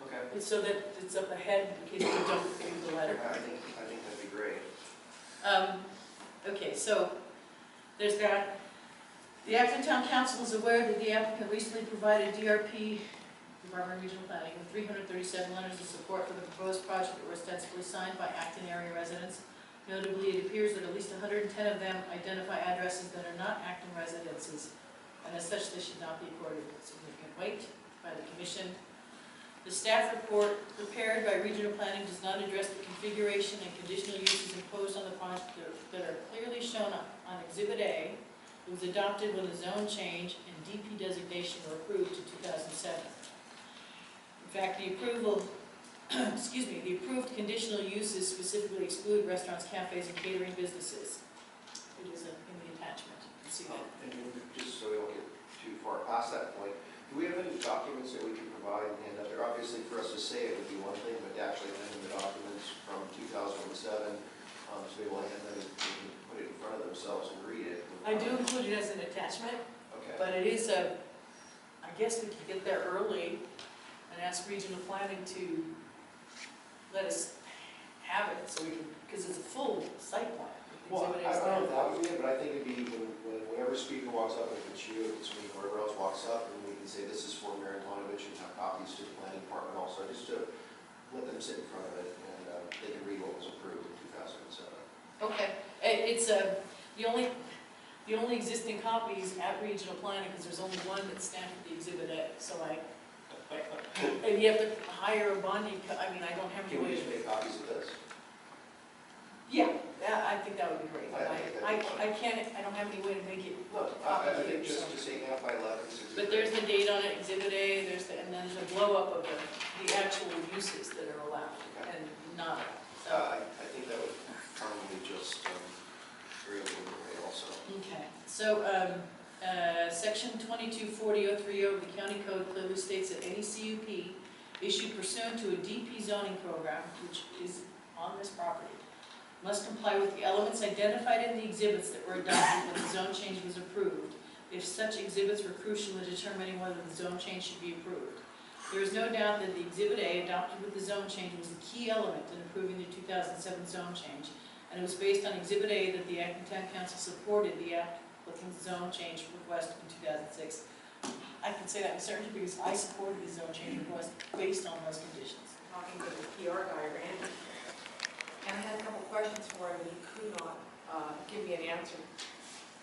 Okay. So that it's up ahead in case we don't read the letter. I think that'd be great. Okay, so there's that. The Acton Town Council is aware that the applicant recently provided DRP, Department of Regional Planning, with 337 letters of support for the proposed project that were ostensibly signed by Acton area residents. Notably, it appears that at least 110 of them identify addresses that are not Acton residences, and as such, they should not be accorded significant weight by the Commission. The staff report prepared by Regional Planning does not address the configuration and conditional uses imposed on the project that are clearly shown on Exhibit A. It was adopted when the zone change and DP designation were approved in 2007. In fact, the approval, the approved conditional uses specifically exclude restaurants, cafes, and catering businesses. It is in the attachment. You can see that. And just so we don't get too far past that point, do we have any documents that we can provide and hand up there? Obviously, for us to say it would be one thing, but actually hand them the documents from 2007, so they will hand them, they can put it in front of themselves and read it. I do include it as an attachment, but it is I guess we could get there early and ask Regional Planning to let us have it, so we can, because it's a full site plan. Well, I don't know if that would be it, but I think it'd be whenever a speaker walks up, if it's you, if it's me, whoever else walks up, and we can say this is for Mayor Antonovich and have copies to the planning department also, just to let them sit in front of it and they can read what was approved in 2007. Okay, it's the only existing copies at Regional Planning, because there's only one that's stamped with the Exhibit A, so and you have to hire a bonding, I mean, I don't have any Can we way just make copies of this? Yeah, I think that would be great. I don't have any way to make it Well, I think just 8.5 by 11. But there's the date on it, Exhibit A, and then there's a blow-up of the actual uses that are allowed and not. So. I think that would probably just agree a little bit also. Okay, so Section 2240.030 of the County Code clearly states that any CUP issued pursuant to a DP zoning program, which is on this property, must comply with the elements identified in the exhibits that were adopted when the zone change was approved, if such exhibits were crucial in determining whether the zone change should be approved. There is no doubt that the Exhibit A adopted with the zone change was the key element in approving the 2007 zone change, and it was based on Exhibit A that the Acton Town Council supported the applicant's zone change request in 2006. I can say that with certainty because I supported the zone change request based on those conditions. Talking to the PR guy, Randy, and I had a couple questions for him, and he could not give me an answer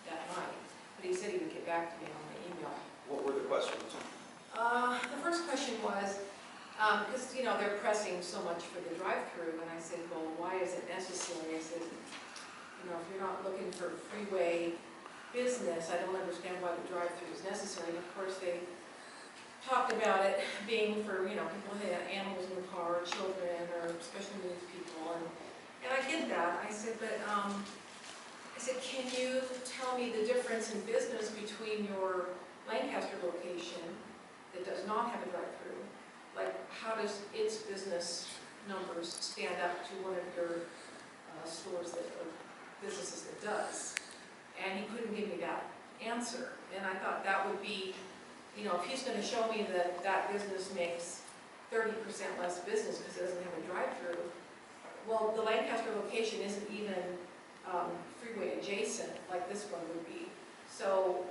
that night. But he said he would get back to me on my email. What were the questions? The first question was, because, you know, they're pressing so much for the drive-through, and I said, well, why is it necessary? I said, you know, if you're not looking for freeway business, I don't understand why the drive-through is necessary. And of course, they talked about it being for, you know, people who have animals in the car, or children, or special needs people, and I get that. I said, but, I said, can you tell me the difference in business between your Lancaster location that does not have a drive-through? Like, how does its business numbers stand up to one of your stores that, or businesses that does? And he couldn't give me that answer. And I thought that would be, you know, if he's going to show me that that business makes 30% less business because it doesn't have a drive-through, well, the Lancaster location isn't even freeway adjacent like this one would be. So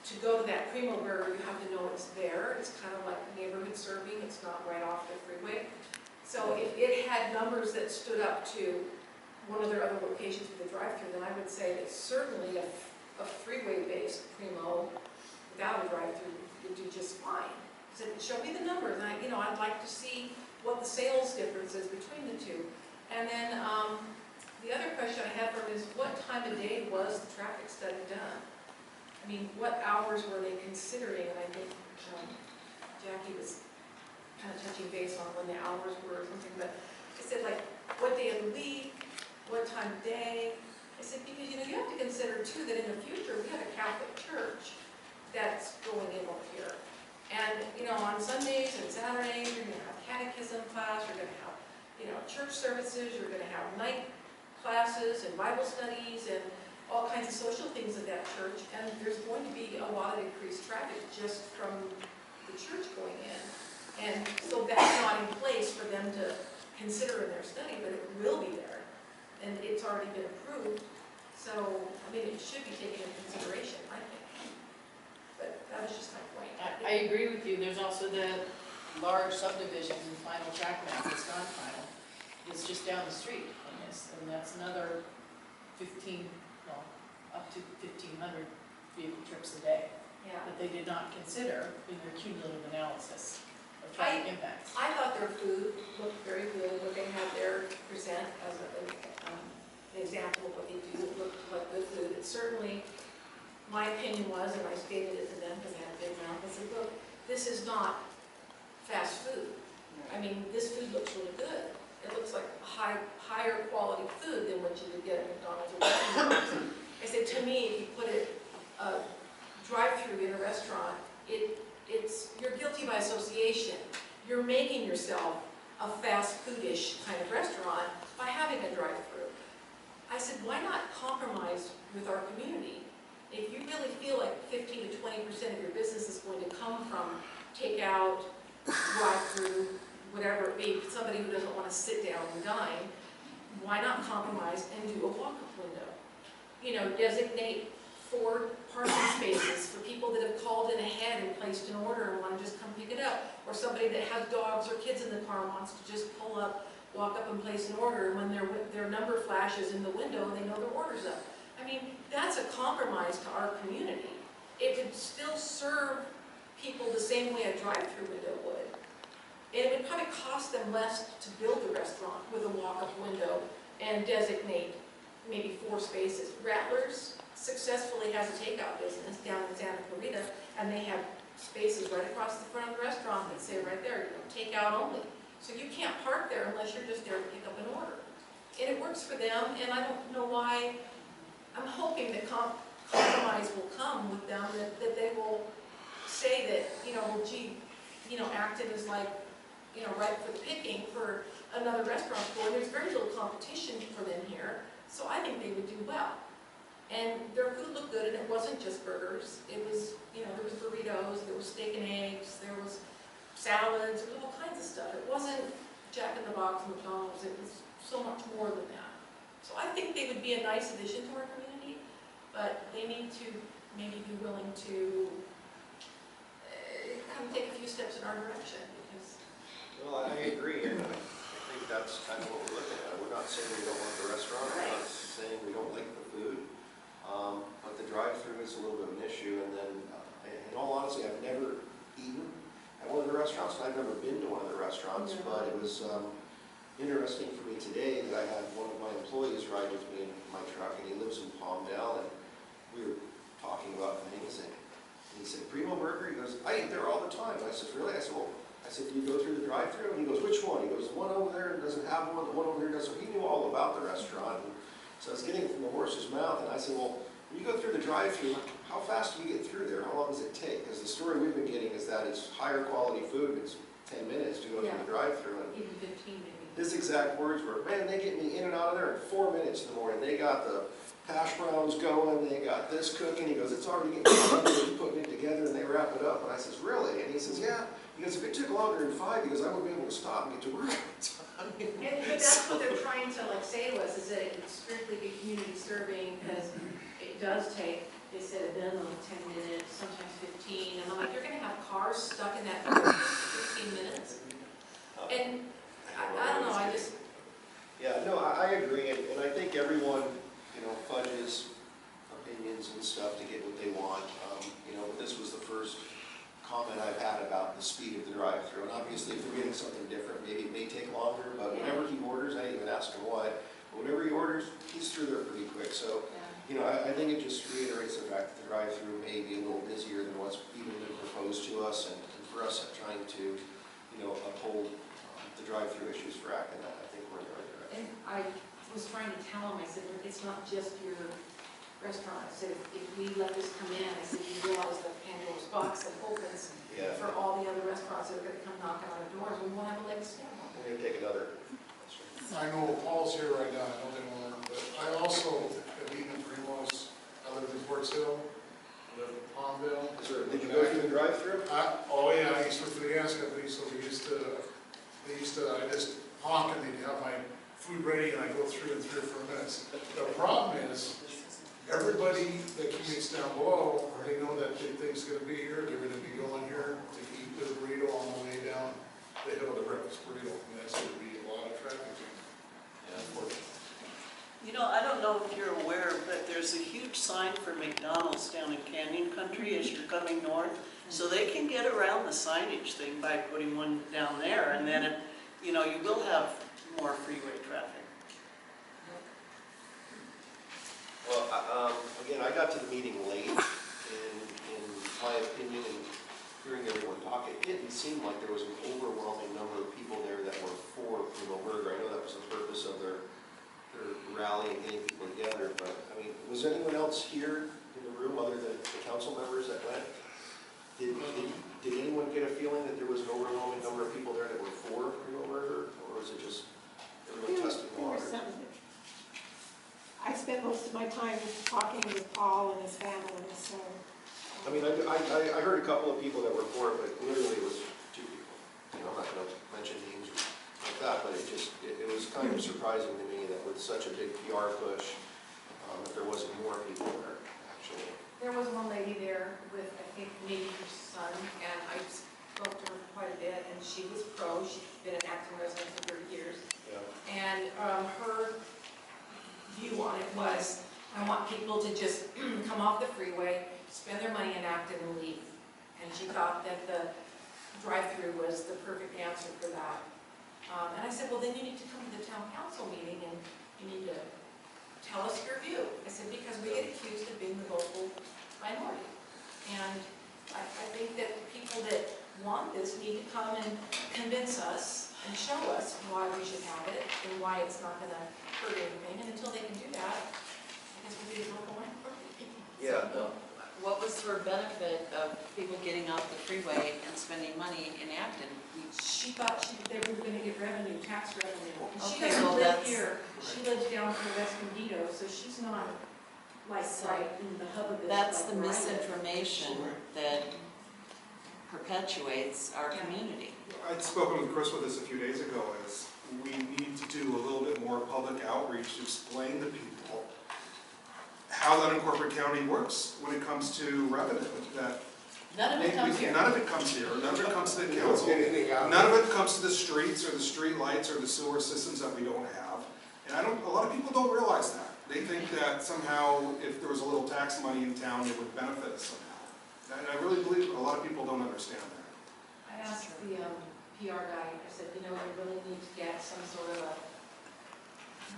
to go to that Primo burger, you have to know it's there. It's kind of like neighborhood serving. It's not right off the freeway. So if it had numbers that stood up to one of their other locations with a drive-through, then I would say that certainly a freeway-based Primo without a drive-through would do just fine. So show me the numbers, and I'd like to see what the sales difference is between the two. And then the other question I had for him is, what time of day was the traffic study done? I mean, what hours were they considering? And I think Jackie was kind of touching base on when the hours were or something, but I said, like, what day of the week, what time of day? I said, because, you have to consider, too, that in the future, we have a Catholic church that's going in over here. And, on Sundays and Saturdays, you're going to have catechism class, you're going to have, church services, you're going to have night classes and Bible studies and all kinds of social things at that church. And there's going to be a lot of increased traffic just from the church going in. And so that's not in place for them to consider in their study, but it will be there. And it's already been approved. So, it should be taken into consideration, I think. But that was just my point. I agree with you. There's also the large subdivision in final track map, it's not final. It's just down the street from this, and that's another up to 1,500 vehicle trips a day. Yeah. That they did not consider in their cumulative analysis of traffic impacts. I thought their food looked very good, what they had there to present as an example of what they do. It looked like good food. It certainly, my opinion was, and I stated it to them because they had a big mouth, I said, look, this is not fast food. This food looks really good. It looks like higher quality food than what you would get at McDonald's or McDonald's. I said, to me, if you put it drive-through in a restaurant, you're guilty by association. You're making yourself a fast foodish kind of restaurant by having a drive-through. I said, why not compromise with our community? If you really feel like 15 to 20% of your business is going to come from takeout, drive-through, whatever it be, somebody who doesn't want to sit down and dine, why not compromise and do a walk-up window? Designate 4 parking spaces for people that have called in ahead and placed an order and want to just come pick it up. Or somebody that has dogs or kids in the car wants to just pull up, walk up and place an order, and when their number flashes in the window, they know their order's up. That's a compromise to our community. It would still serve people the same way a drive-through window would. And it would probably cost them less to build the restaurant with a walk-up window and designate maybe 4 spaces. Rattlers successfully has a takeout business down in Santa Clarita, and they have spaces right across the front of the restaurant that say right there, takeout only. So you can't park there unless you're just there to pick up an order. And it works for them, and I don't know why. I'm hoping that compromise will come with them, that they will say that, well, gee, Acton is like, right for the picking for another restaurant store. There's very little competition for them here, so I think they would do well. And their food looked good, and it wasn't just burgers. It was, there was burritos, there was steak and eggs, there was salads, there was all kinds of stuff. It wasn't Jack in the Box McDonald's. It was so much more than that. So I think they would be a nice addition to our community, but they need to maybe be willing to come take a few steps in our direction, because Well, I agree, and I think that's kind of what we're looking at. We're not saying we don't want the restaurant, we're not saying we don't like the food, but the drive-through is a little bit of an issue, and then, in all honesty, I've never eaten at one of the restaurants, and I've never been to one of the restaurants, but it was interesting for me today that I had one of my employees ride with me in my truck, and he lives in Palmdale, and we were talking about things, and he said, Primo Burger? He goes, I eat there all the time. And I said, really? I said, well, do you go through the drive-thru? And he goes, which one? He goes, the one over there doesn't have one, the one over here does. So he knew all about the restaurant. And so I was getting it from the horse's mouth, and I said, well, when you go through the drive-thru, how fast do you get through there? How long does it take? Because the story we've been getting is that it's higher quality food. It's 10 minutes to go through the drive-thru. And even 15 maybe. his exact words were, man, they get me in and out of there in 4 minutes in the morning. They got the hash browns going, they got this cooking. He goes, it's already getting done, they're putting it together, and they wrap it up. And I says, really? And he says, yeah. He goes, if it took longer than 5, he goes, I wouldn't be able to stop and get to work on time. But that's what they're trying to like say to us, is that it would strictly be community serving, because it does take, they said a minimum of 10 minutes, sometimes 15, and I'm like, you're gonna have cars stuck in that for 15 minutes? And I don't know, I just, Yeah, no, I agree, and I think everyone, fudges opinions and stuff to get what they want. But this was the first comment I've had about the speed of the drive-thru, and obviously if they're getting something different, maybe it may take longer, but whenever he orders, I didn't even ask him what, but whenever he orders, he's through there pretty quick. So, I think it just reiterates the fact that the drive-thru may be a little busier than what's even been proposed to us, and for us trying to, uphold the drive-thru issues for Acton, I think we're in the right direction. and I was trying to tell him, I said, it's not just your restaurant. I said, if we let this come in, I said, you realize the Pandora's box that opens for all the other restaurants that are gonna come knocking on our doors, we won't have a leg to stand on. We're gonna take another. I know Paul's here right now, I know they want to, but I also have eaten at Primo's. I live in Croisdale, I live in Palmdale. Did you go through the drive-thru? Oh yeah, I used to work for the gas company, so I just honk and they'd have my food ready and I go through in 3 or 4 minutes. The problem is, everybody that commutes down below already know that big thing's gonna be here, they're gonna be going here to eat the burrito on the way down the hill to breakfast burrito, and that's gonna be a lot of traffic. I don't know if you're aware, but there's a huge sign for McDonald's down in Canyon Country as you're coming north. So they can get around the signage thing by putting one down there, and then, you will have more freeway traffic. Well, again, I got to the meeting late, and in my opinion, and hearing everyone talk, it didn't seem like there was an overwhelming number of people there that were for Primo Burger. I know that was the purpose of their rally and getting people together, but, was anyone else here in the room other than the council members that went? Did anyone get a feeling that there was an overwhelming number of people there that were for Primo Burger, or was it just everyone testing the water? I spent most of my time talking with Paul and his family, so. I heard a couple of people that were for it, but literally it was 2 people. I'm not going to mention names like that, but it was kind of surprising to me that with such a big PR push, that there wasn't more people there, actually. There was one lady there with, I think, maybe her son, and I spoke to her quite a bit, and she was pro. She's been an Acton resident for 30 years. Yeah. And her view on it was, I want people to just come off the freeway, spend their money in Acton and leave. And she thought that the drive-through was the perfect answer for that. And I said, well, then you need to come to the town council meeting and you need to tell us your view. I said, because we get accused of being the vocal minority. And I think that people that want this need to come and convince us and show us why we should have it and why it's not going to hurt anything. And until they can do that, I guess we'll be the vocal minority. Yeah. So, what was the benefit of people getting off the freeway and spending money in Acton? She thought they were going to get revenue, tax revenue. She Okay, doesn't well, live here. She lives down from Escondido, so she's not like right in the hub of this. That's like the where I live. misinformation that perpetuates our community. I'd spoken with Chris with this a few days ago, is we need to do a little bit more public outreach to explain to people how that unincorporated county works when it comes to revenue. That None of it comes here. None of it comes here, none of it comes to the You don't council. get anything out of None of it comes to the streets or the street lights or the sewer systems that we don't have. And a lot of people don't realize that. They think that somehow if there was a little tax money in town, it would benefit us somehow. And I really believe a lot of people don't understand that. I asked the PR guy, I said, you know, we really need to get some sort of a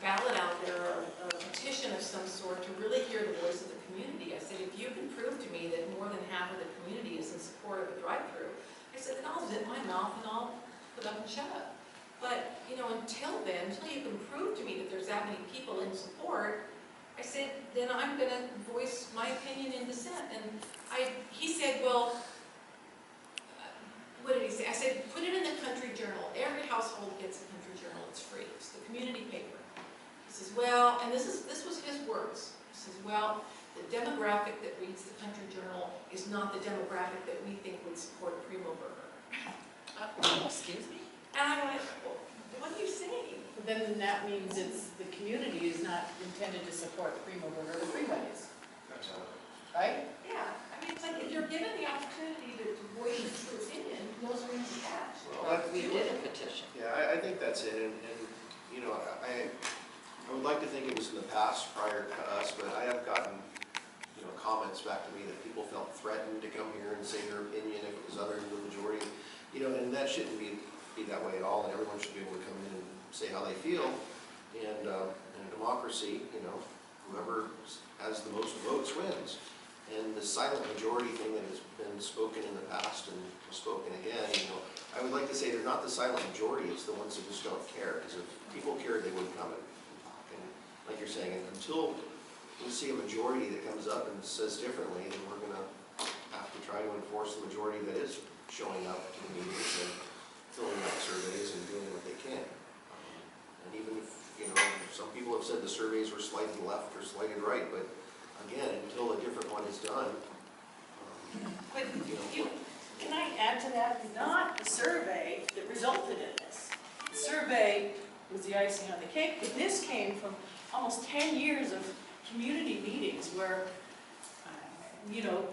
ballot out there, or a petition of some sort to really hear the voice of the community. I said, if you can prove to me that more than half of the community is in support of a drive-through, I said, then I'll zip my mouth and I'll put up and shut up. But, you know, until then, until you can prove to me that there's that many people in support, I said, then I'm going to voice my opinion in dissent. And he said, well, what did he say? I said, put it in the Country Journal. Every household gets a Country Journal. It's free. It's the community paper. He says, well, and this was his words. He says, well, the demographic that reads the Country Journal is not the demographic that we think would support a Primo burger. Excuse me? And I went, well, what are you saying? But then that means the community is not intended to support Primo burger or freeways. Right? Yeah. I mean, it's like if you're given the opportunity to voice your opinion, no strings attached. Well, We did a petition. Yeah, I think that's it, and you know, I would like to think it was in the past prior to us, but I have gotten, you know, comments back to me that people felt threatened to come here and say their opinion if it was other than the majority, you know, and that shouldn't be that way at all, and everyone should be able to come in and say how they feel, and in a democracy, you know, whoever has the most votes wins. And the silent majority thing that has been spoken in the past and spoken again, you know, I would like to say they're not the silent majority, it's the ones that just don't care. Because if people cared, they wouldn't come and talk. And like you're saying, until we see a majority that comes up and says differently, then we're going to have to try to enforce the majority that is showing up to the meetings and filling out surveys and doing what they can. And even if, you know, some people have said the surveys were slightly left or slightly right, but again, until a different one is done, But you know. can I add to that? Not the survey that resulted in this. The survey was the icing on the cake, but this came from almost 10 years of community meetings where, you know,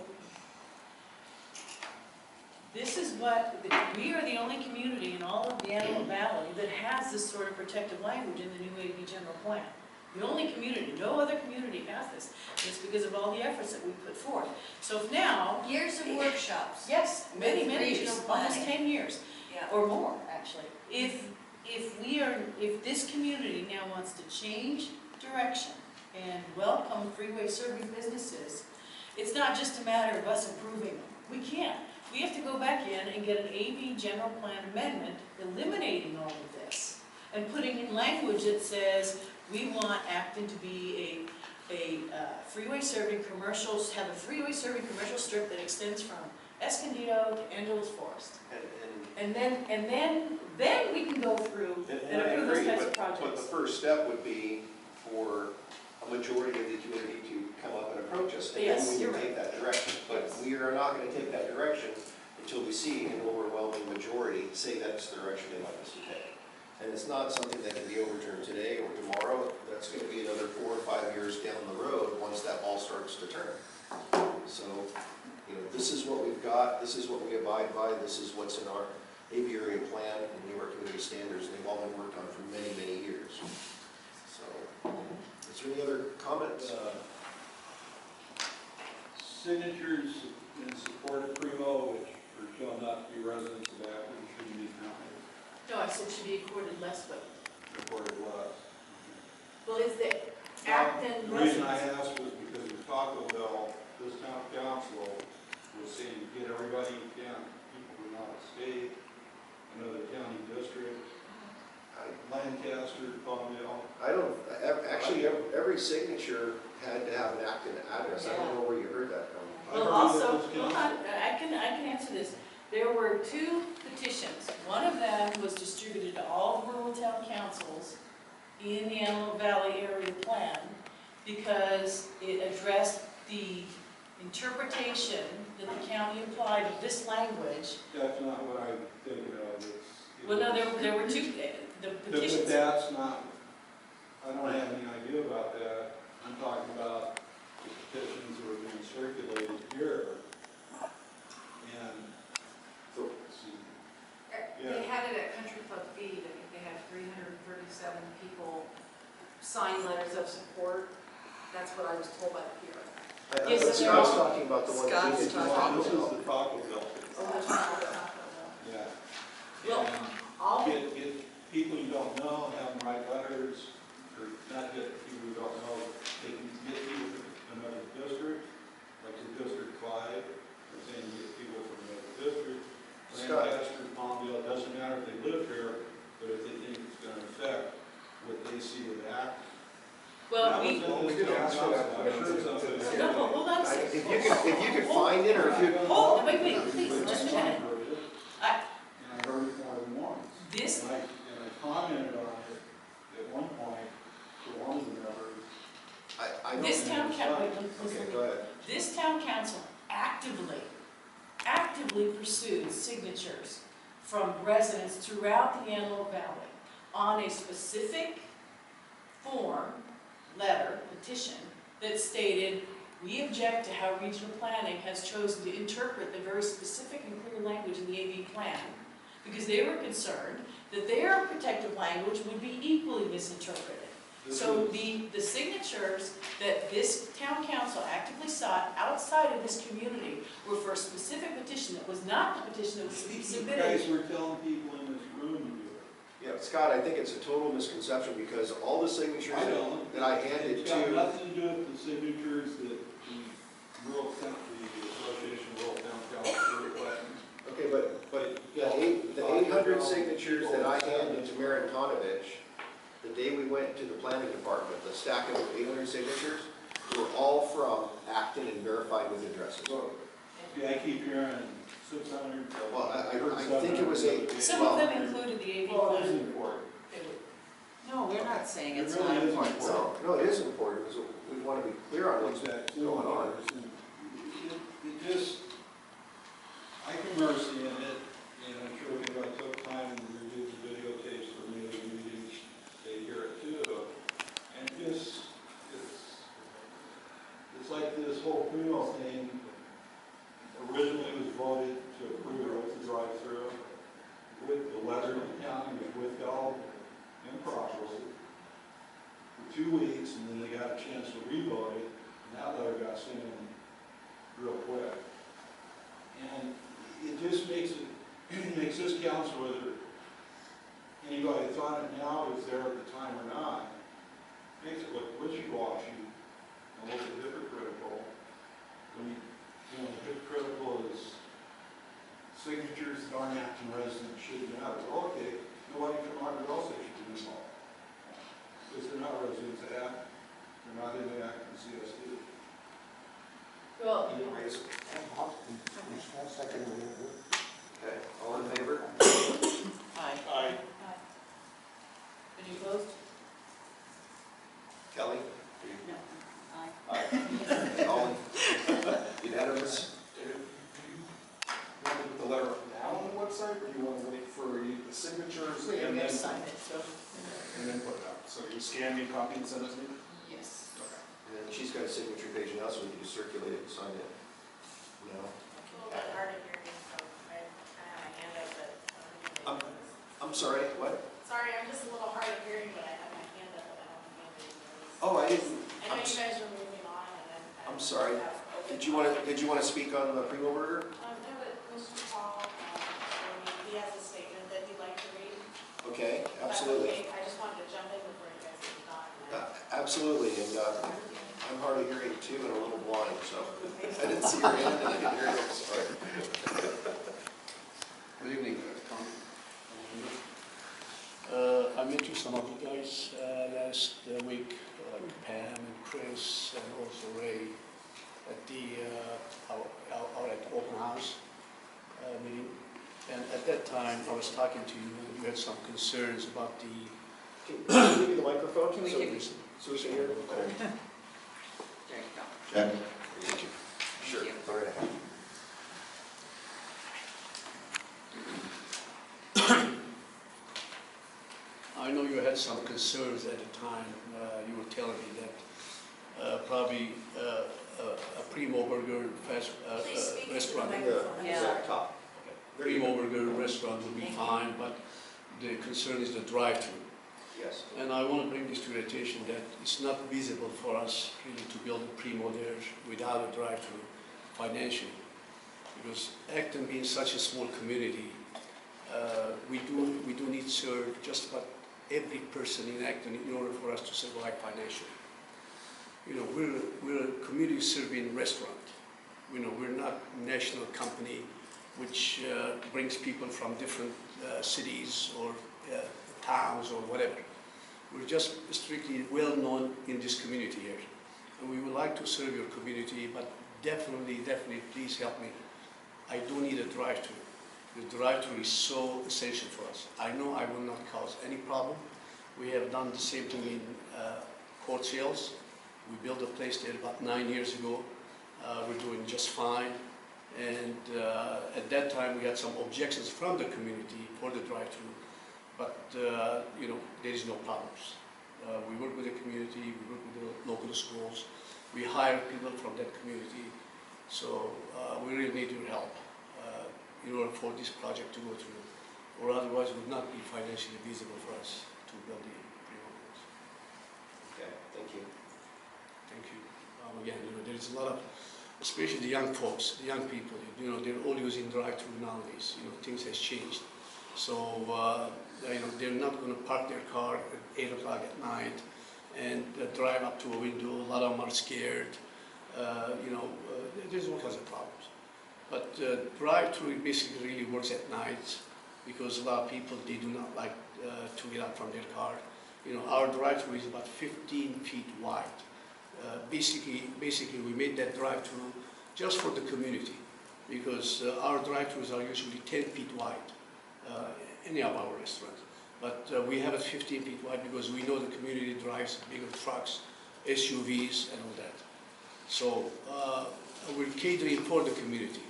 this is what, we are the only community in all of the Antelope Valley that has this sort of protective language in the new AV general plan. The only community, no other community has this. And it's because of all the efforts that we put forth. So if now... Years of workshops. Yes, many years, Regional almost planning. 10 years, Yeah. or more, actually. If this community now wants to change direction and welcome freeway serving businesses, it's not just a matter of us approving them. We can't. We have to go back in and get an AV general plan amendment eliminating all of this and putting in language that says we want Acton to be a freeway serving commercials, have a freeway serving commercial strip that extends from Escondido to Angeles Forest. And then we can go through and approve those types of projects. But the first step would be for a majority of the community to come up and approach us, and Yes, then we you're can take right. that direction. But we are not going to take that direction until we see an overwhelming majority say that's the direction they want us to take. And it's not something that can be overturned today or tomorrow. That's going to be another 4 or 5 years down the road once that ball starts to turn. So, you know, this is what we've got. This is what we abide by. This is what's in our AV area plan and New York community standards. And they've all been worked on for many, many years. So, is there any other comments? Signatures in support of Primo, which are shown not to be residents of Acton, shouldn't be counted. No, I said should be accorded less vote. Recorded what? Well, is the Acton The reason I residents? asked was because in Taco Bell, this town council was saying, get everybody you can, people from out of state, another county district, Lancaster, Palmdale. I don't, actually, every signature had to have an Acton address. I don't know where you heard that from. Well, also, hold on, I can answer this. There were 2 petitions. One of them was distributed to all rural town councils in the Antelope Valley area plan because it addressed the interpretation that the county applied of this language. That's not what I'm thinking of. Well, no, there were 2, the petitions. But that's not, I don't have any idea about that. I'm talking about the petitions that were being circulated here. And, So, let's see, They had it at Country Club Feed, I think they had 337 people sign letters of support. That's what I was told by the PR. Yes, but Scott's talking about the one that Scott's we did. talking. this is the Taco Bell. Oh, that's not. Yeah. Well, And I'll, get people you don't know, have them write letters, or not get people you don't know, they can get people from another district, like in District 5, they're saying get people from another district. Scott. Lancaster, Palmdale, it doesn't matter if they live here, but if they think it's going to affect what they see as act. well, we did ask for that. no, hold on a second. If you could find it, or if you. Hold, wait, please, just a minute. And I heard it more than once. This, And I commented on it at one point to one of the members. I don't. this town council, Okay, go ahead. this town council actively pursues signatures from residents throughout the Antelope Valley on a specific form, letter, petition, that stated, we object to how regional planning has chosen to interpret the very specific and clear language in the AV plan, because they were concerned that their protective language would be equally misinterpreted. So the signatures that this town council actively sought outside of this community were for a specific petition that was not the petition that was You submitted. guys were telling people in this room to do it. Yeah, Scott, I think it's a total misconception because all the signatures that I handed It's got to. nothing to do with the signatures that the Association of Rural Town Council requested. Okay, but the 800 signatures that I handed to Mayor Antonovich, the day we went to the planning department, the stack of 800 signatures, were all from Acton and verified with addresses. Yeah, I keep hearing 600. Well, I think it was Some of them included the AV Well, it is plan. important. No, we're not saying it's It really not is important. No, it is important, because we want to be clear on what's Exactly. going on. It just, I can remember seeing it, and I'm sure if I took time and reviewed the videotapes for me, they hear it too. And it's like this whole Primo thing originally was voted to approve with the drive-through, with the letter to the county, was withheld improperly for 2 weeks, and then they got a chance to revote it, and that letter got sent in real quick. And it just makes this council, whether anybody thought it now is there at the time or not, makes it look wishy-washy and a little hypocritical. When hypocritical is signatures that aren't Acton residents shouldn't matter. Okay, nobody from our else they should be involved. Because they're not residents of Acton, they're not in the Acton CSD. Well, Anyways. Okay, all in favor? aye. Aye. Any opposed? Kelly? No. Aye. Aye. All unanimous? Do you want to put the letter up now on the website, or do you want to wait for the signatures We're and going then, to sign it, so. and then put it up? So you scan me, copy, and send it to me? Yes. And then she's got a signature page now, so we can just circulate it and sign it. No? A little bit hard to hear me, so I have my hand up, but. I'm sorry, what? Sorry, I'm just a little hard of hearing, but I have my hand up, but I don't have my hand. Oh, I didn't. I know you guys are moving on, and then. I'm sorry. Did you want to speak on the Primo burger? No, but Mr. Paul, he has a statement that he'd like to read. Okay, If that's absolutely. okay. I just wanted to jump in before you guys moved on. Absolutely, and I'm hard of hearing too and a little blind, so I didn't see your hand and I didn't hear you, I'm sorry. Good evening, Tom. I met you, some of you guys, last week, like Pam and Chris and also Ray at the our at the open house meeting. And at that time, I was talking to you, and you had some concerns about the. Can you give me the microphone? Can we give you? So we can hear? Okay. There you go. Jack? Thank you. Sure, go right ahead. I know you had some concerns at the time. You were telling me that probably a Primo burger Please speak into the restaurant. microphone. Yeah. Primo burger restaurant would be fine, but the concern is the drive-through. Yes. And I want to bring this to your attention that it's not feasible for us really to build a Primo there without a drive-through financially. Because Acton being such a small community, we do need to serve just about every person in Acton in order for us to survive financially. You know, we're a community serving restaurant. You know, we're not a national company which brings people from different cities or towns or whatever. We're just strictly well known in this community here. And we would like to serve your community, but definitely, please help me. I do need a drive-through. The drive-through is so essential for us. I know I will not cause any problem. We have done the same thing in court sales. We built a place there about 9 years ago. We're doing just fine. And at that time, we had some objections from the community for the drive-through. But, you know, there is no problems. We work with the community, we work with the local schools. We hire people from that community. So we really need your help in order for this project to go through. Or otherwise, it would not be financially feasible for us to build the Primo homes. Okay, thank you. Thank you. Again, you know, there's a lot of, especially the young folks, the young people, you know, they're all using drive-through nowadays. You know, things has changed. So, you know, they're not going to park their car at 8 o'clock at night and drive up to a window. A lot of them are scared. You know, there's all kinds of problems. But drive-through basically really works at night because a lot of people, they do not like to get out from their car. You know, our drive-through is about 15 feet wide. Basically, we made that drive-through just for the community because our drive-throughs are usually 10 feet wide, any of our restaurants. But we have it 15 feet wide because we know the community drives bigger trucks, SUVs, and all that. So we're catering for the community.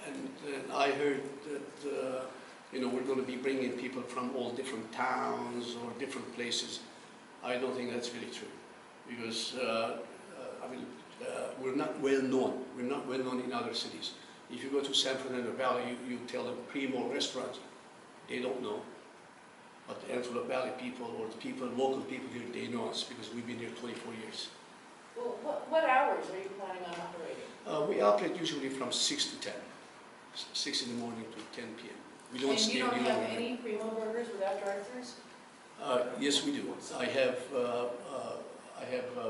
And I heard that, you know, we're going to be bringing people from all different towns or different places. I don't think that's really true. Because, I mean, we're not well known. We're not well known in other cities. If you go to San Fernando Valley, you tell them Primo restaurant, they don't know. But the Antelope Valley people or the people, local people here, they know us because we've been here 24 years. Well, what hours are you planning on operating? We operate usually from 6 to 10. 6 in the morning to 10 p.m. We don't stay And you don't have longer. any Primo burgers without drive-thrus? Yes, we do. I have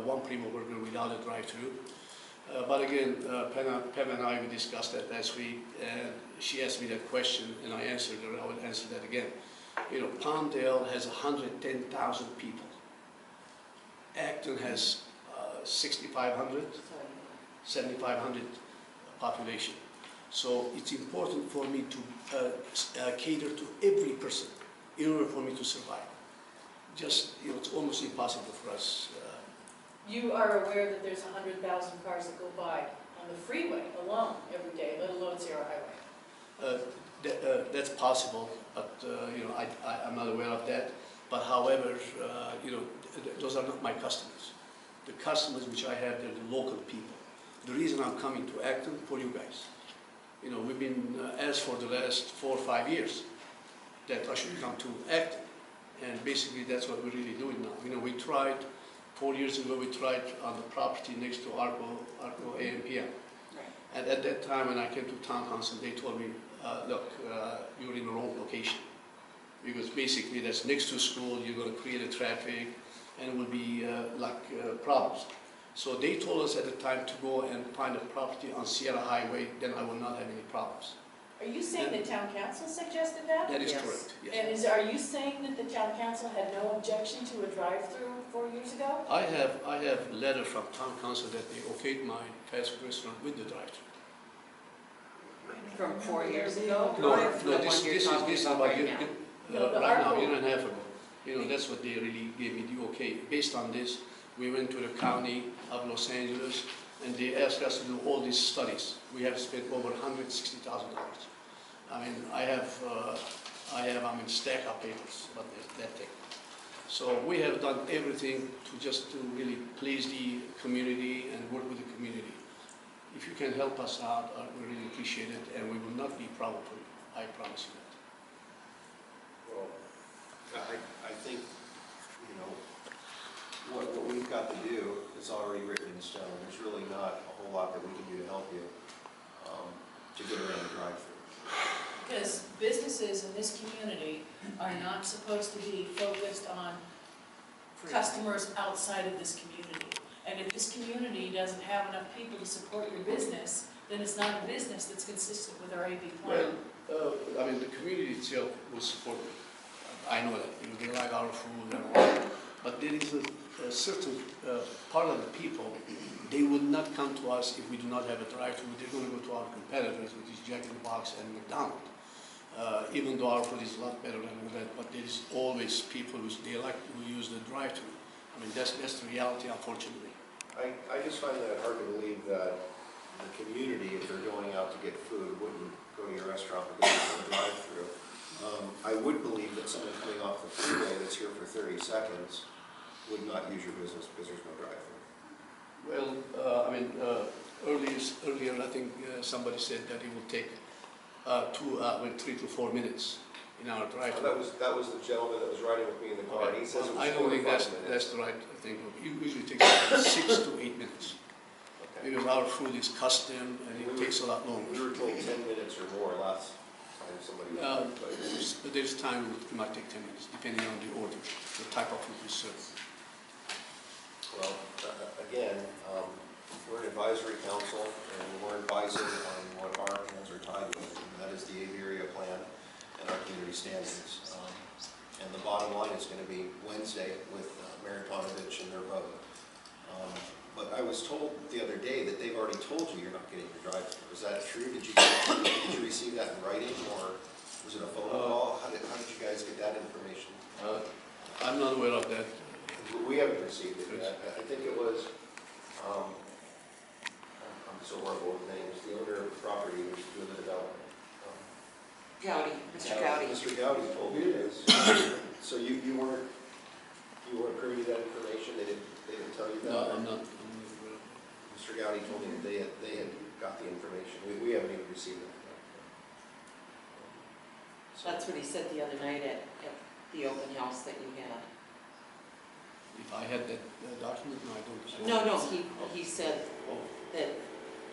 one Primo burger without a drive-through. But again, Pam and I, we discussed that last week, and she asked me that question, and I answered her. I will answer that again. You know, Palmdale has 110,000 people. Acton has 6,500, 7,500 population. So it's important for me to cater to every person in order for me to survive. Just, you know, it's almost impossible for us. You are aware that there's 100,000 cars that go by on the freeway alone every day, let alone Sierra Highway. That's possible, but you know, I'm not aware of that. But however, you know, those are not my customers. The customers which I have, they're the local people. The reason I'm coming to Acton for you guys. You know, we've been asked for the last 4 or 5 years that I should come to Acton, and basically that's what we're really doing now. You know, we tried 4 years ago. We tried on the property next to Arco AMPM. Right. And at that time, when I came to town council, they told me, look, you're in the wrong location. Because basically that's next to school, you're going to create a traffic, and it will be problems. So they told us at the time to go and find a property on Sierra Highway, then I will not have any problems. Are you saying the town council suggested that? That is correct, yes. And are you saying that the town council had no objection to a drive-through 4 years ago? I have a letter from town council that they okayed my fast food restaurant with the drive-thru. From 4 years ago? No, The one this you're is talking about about right right now. now, a year and a half ago. You know, that's what they really gave me the okay. Based on this, we went to the county of Los Angeles, and they asked us to do all these studies. We have spent over $160,000. I mean, I have stack of papers about that thing. So we have done everything to really please the community and work with the community. If you can help us out, we really appreciate it, and we will not be proud of you. I promise you that. Well, I think, you know, what we've got to do is already written in stone. There's really not a whole lot that we can do to help you to get around the drive-through. Because businesses in this community are not supposed to be focused on customers outside of this community. And if this community doesn't have enough people to support your business, then it's not a business that's consistent with our AV plan. Well, I mean, the community itself will support it. I know that. You know, they like our food and all. But there is a certain part of the people, they will not come to us if we do not have a drive-thru. They're going to go to our competitors, which is Jack in the Box and McDonald's. Even though our food is a lot better than that, but there is always people who use the drive-thru. I mean, that's the reality, unfortunately. I just find that hard to believe that the community, if they're going out to get food, wouldn't go to your restaurant or go to the drive-thru. I would believe that someone coming off the freeway that's here for 30 seconds would not use your business because there's no drive-thru. Well, I mean, earlier I think somebody said that it will take 3 to 4 minutes in our drive-thru. That was the gentleman that was riding with me in the car. Okay. He says it was I don't think 45 minutes. that's the right thing. It usually takes 6 to 8 minutes. Okay. Because our food is custom and it takes a lot longer. We were told 10 minutes or more last time somebody was But there's time it might take 10 minutes, depending on the order, the type of food we serve. Well, again, we're an advisory council, and we're advising on what our hands are tied with, and that is the Area Plan and our community standards. And the bottom line is going to be Wednesday with Mayor Tonovich and their vote. But I was told the other day that they've already told you you're not getting your drive-thru. Is that true? Did you receive that in writing, or was it a phone call? How did you guys get that information? I'm not aware of that. We haven't received it yet. I think it was, I'm so horrible with names, the owner of the property was doing the development. Gowdy, Mr. Gowdy. Mr. Gowdy told me this. So you weren't privy to that information? They didn't tell you that? No, I'm not. Mr. Gowdy told me that they had got the information. We haven't even received it. That's what he said the other night at the open house that you had. If I had that document, no, I don't. No, he said that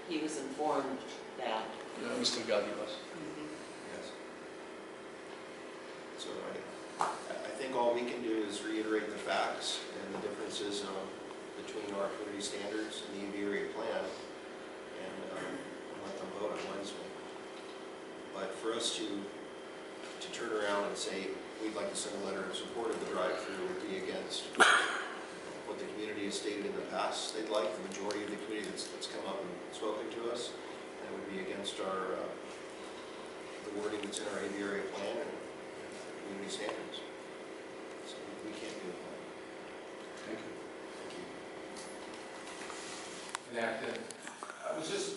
he was informed that. Mr. Gowdy was. Yes. So I think all we can do is reiterate the facts and the differences between our community standards and the Area Plan, and let them vote on Wednesday. But for us to turn around and say we'd like to send a letter in support of the drive-thru would be against what the community has stated in the past they'd like, the majority of the community that's come up and spoken to us, and it would be against our the wording that's in our Area Plan and community standards. So we can't do that. Thank you. Thank you. In Acton, I was just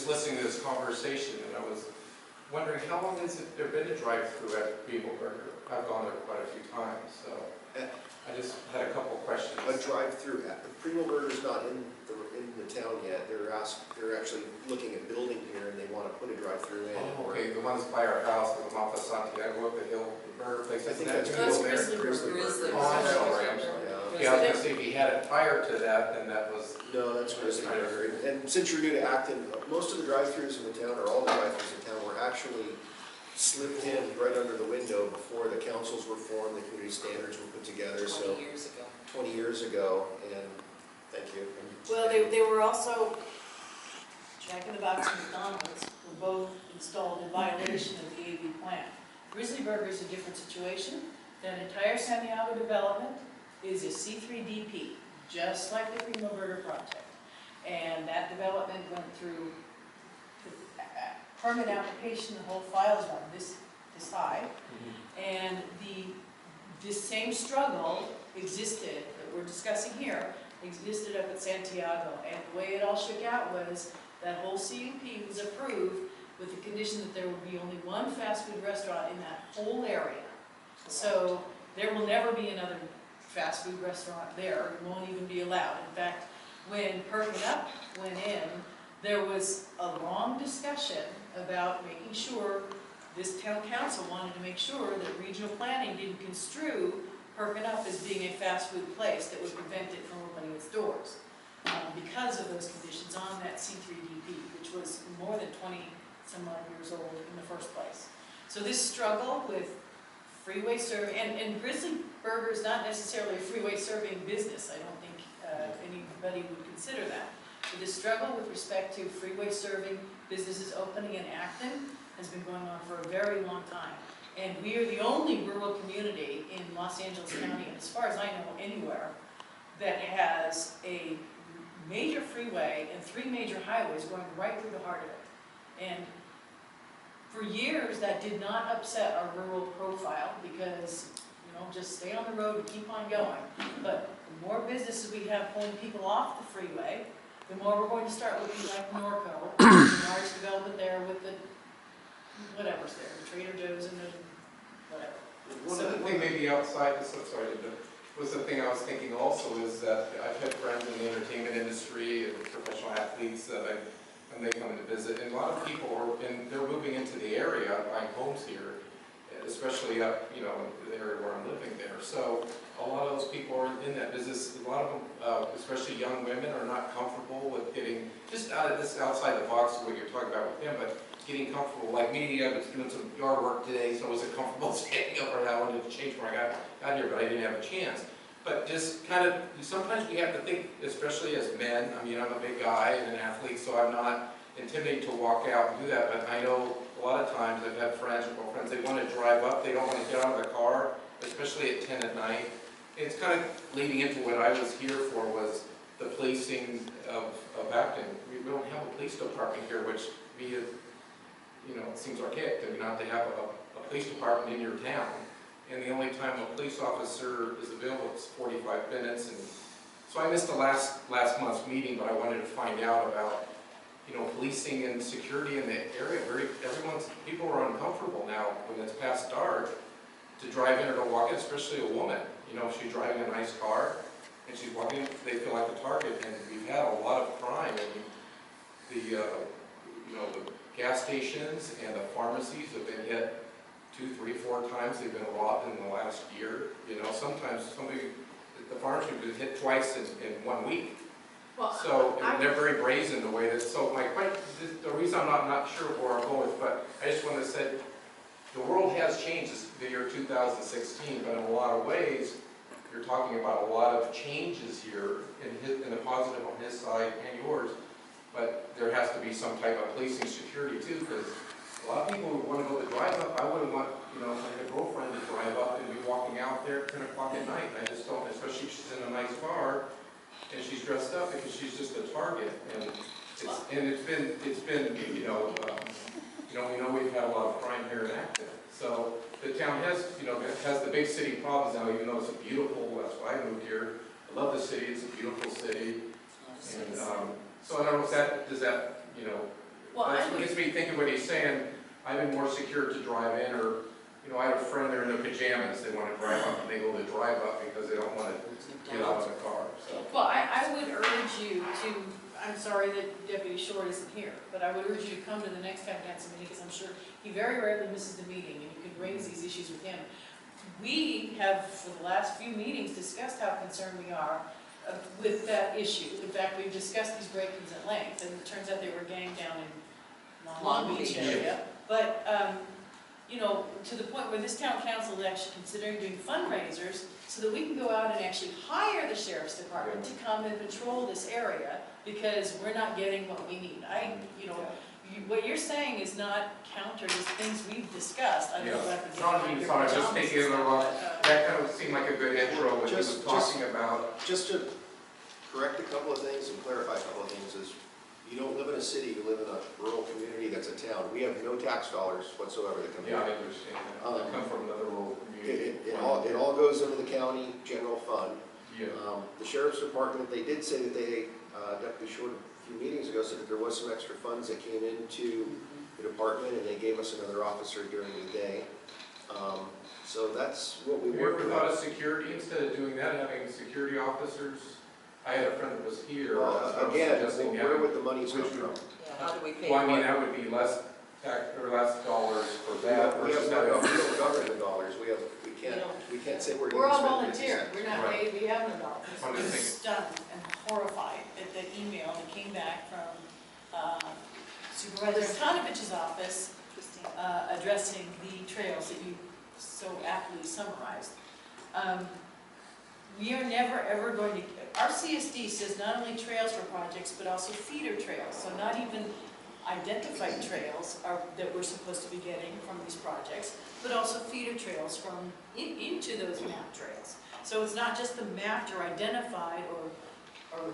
listening to this conversation, and I was wondering how long has there been a drive-through at Primo Burger? I've gone there quite a few times, so I just had a couple questions. A drive-through. Primo Burger's not in the town yet. They're actually looking at building here, and they want to put a drive-through in. Oh, okay, the ones by our house, the one off of Santiago, up the hill, the burger place. I think isn't that that's Grizzly Grizzly Burger? Burger. Oh, I know, right. Yeah, I was gonna say if he had it prior to that, then that was. No, that's Grizzly Burger. And since you're new to Acton, most of the drive-thrus in the town, or all the drive-thrus in town, were actually slipped in right under the window before the councils were formed, the community standards were put together. 20 years ago. 20 years ago, and thank you. Well, they were also, Jack in the Box and McDonald's were both installed in violation of the AV plan. Grizzly Burger is a different situation. That entire Santiago development is a C3DP, just like the Primo Burger project. And that development went through permit application, the whole file's run this high. And this same struggle existed, that we're discussing here, existed up at Santiago. And the way it all shook out was that whole CUP was approved with the condition that there would be only one fast food restaurant in that whole area. So there will never be another fast food restaurant there. It won't even be allowed. In fact, when Perking Up went in, there was a long discussion about making sure, this town council wanted to make sure that regional planning didn't construe Perking Up as being a fast food place that would prevent it from opening its doors. Because of those conditions on that C3DP, which was more than 20 some odd years old in the first place. So this struggle with freeway serving, and Grizzly Burger is not necessarily a freeway serving business. I don't think anybody would consider that. So this struggle with respect to freeway serving businesses opening in Acton has been going on for a very long time. And we are the only rural community in Los Angeles County, and as far as I know, anywhere, that has a major freeway and 3 major highways going right through the heart of it. And for years, that did not upset our rural profile because, you know, just stay on the road and keep on going. But the more businesses we have pulling people off the freeway, the more we're going to start looking like Norco, the large development there with the whatever's there, the Trader Joe's and the whatever. One of the things maybe outside this, I'm sorry, was the thing I was thinking also is that I've had friends in the entertainment industry and professional athletes that and they come to visit, and a lot of people they're moving into the area, buying homes here, especially up, you know, in the area where I'm living there. So a lot of those people are in that business. A lot of them, especially young women, are not comfortable with getting just out of this outside the box of what you're talking about with them, but getting comfortable. Like me, I was doing some yard work today, so I wasn't comfortable standing up right now. I wanted to change when I got here, but I didn't have a chance. But just kind of, sometimes we have to think, especially as men, I mean, I'm a big guy and an athlete, so I'm not intimidated to walk out and do that, but I know a lot of times I've had friends or girlfriends, they want to drive up, they don't want to get out of the car, especially at 10 at night. It's kind of leading into what I was here for, was the policing of Acton. We don't have a police department here, which to me is, you know, it seems archaic to me not to have a police department in your town. And the only time a police officer is available is 45 minutes. And so I missed the last month's meeting, but I wanted to find out about, you know, policing and security in the area. People are uncomfortable now when it's past dark to drive in or to walk in, especially a woman. You know, if she's driving a nice car and she's walking, they feel like a target. And we've had a lot of crime. And the, you know, the gas stations and the pharmacies have been hit 2, 3, 4 times. They've been robbed in the last year. You know, sometimes the pharmacy has been hit twice in 1 week. Well, so they're very brazen the way that. So my point, the reason I'm not sure where I'm going with, but I just want to say, the world has changed. This the year 2016, but in a lot of ways, you're talking about a lot of changes here in the positive on his side and yours. But there has to be some type of policing security too, because a lot of people who want to go to drive up, I wouldn't want, you know, my girlfriend to drive up and be walking out there at 10 o'clock at night. I just don't, especially if she's in a nice car and she's dressed up, because she's just a target. And it's been you know, we know we've had a lot of crime here in Acton. So the town has, you know, has the big city problems now, even though it's a beautiful, that's why I moved here. I love the city, it's a beautiful city. And so I don't know if that, does that, you know, that's what gets me thinking what he's saying. I've been more secure to drive in, or, you know, I had a friend, they're in their pajamas, they want to drive up, and they go to drive up because they don't want to get out of the car. So. Well, I would urge you to, I'm sorry that Deputy Short isn't here, but I would urge you to come to the next town council meeting, because I'm sure he very rarely misses the meeting, and you could raise these issues with him. We have, for the last few meetings, discussed how concerned we are with that issue. In fact, we've discussed these break-ins at length, and it turns out they were ganged down in Long Beach area. But, you know, to the point where this town council is actually considering doing fundraisers so that we can go out and actually hire the sheriff's department to come and patrol this area, because we're not getting what we need. You know, what you're saying is not counter to things we've discussed. I don't know if I was just thinking that kind of seemed like a good intro what he was talking about. Just to correct a couple of things and clarify a couple of things is, you don't live in a city, you live in a rural community that's a town. We have no tax dollars whatsoever that come in. Yeah, I understand that. I come from another rural community. It all goes into the county general fund. Yeah. The sheriff's department, they did say that they, Deputy Short a few meetings ago said that there was some extra funds that came into the department, and they gave us another officer during the day. So that's what we Have you work ever with. thought of security, instead of doing that, having security officers? I had a friend that was here. I was Again, suggesting where having- would the money come from? How do we pay Well, I mean, for it? that would be less tax, or less dollars for We that have versus no, we having. don't govern the dollars, we can't say we're We're gonna all spend it. volunteer, we're not Right. paid, we have no dollars. I'm I'm just just stunned and horrified at the email that came back from Supervisor Tonovich's office addressing the trails that you so aptly summarized. We are never ever going to, our CSD says not only trails for projects, but also feeder trails. So not even identified trails that we're supposed to be getting from these projects, but also feeder trails from into those map trails. So it's not just the mapped or identified or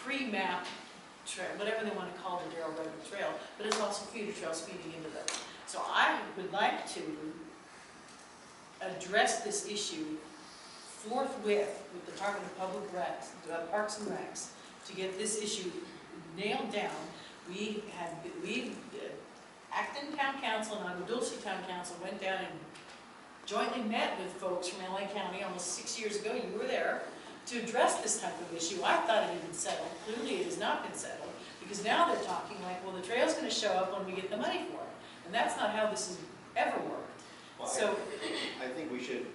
pre-map trail, whatever they want to call the Darrell Road Trail, but it's also feeder trails feeding into them. So I would like to address this issue forthwith with the Department of Public Recs, Parks and Recs, to get this issue nailed down. Acton Town Council and Agua Dulce Town Council went down and jointly met with folks from L.A. County almost 6 years ago, you were there, to address this type of issue. I thought it had been settled. Clearly it has not been settled, because now they're talking like, well, the trail's going to show up when we get the money for it. And that's not how this has ever worked. Well, So I think we should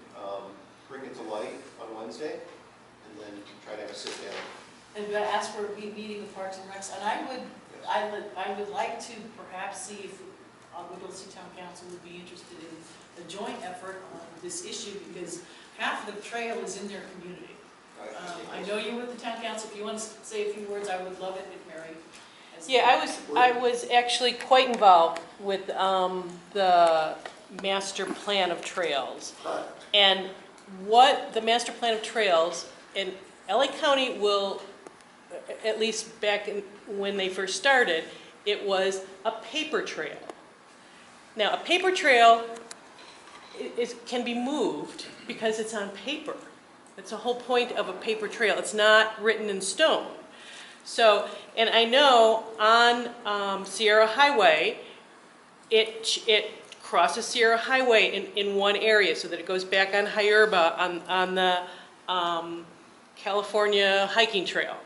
bring it to light on Wednesday, and then try to have a sit down. and ask for a meeting with Parks and Recs, and I would like to perhaps see if Agua Dulce Town Council would be interested in a joint effort on this issue, because half of the trail is in their community. I know you're with the Town Council. If you want to say a few words, I would love it if Mary has. Yeah, I was actually quite involved with the master plan of trails. And what the master plan of trails, and LA County will, at least back when they first started, it was a paper trail. Now, a paper trail can be moved because it's on paper. That's the whole point of a paper trail. It's not written in stone. So, and I know on Sierra Highway, it crosses Sierra Highway in one area, so that it goes back on Hierba on the California hiking trail,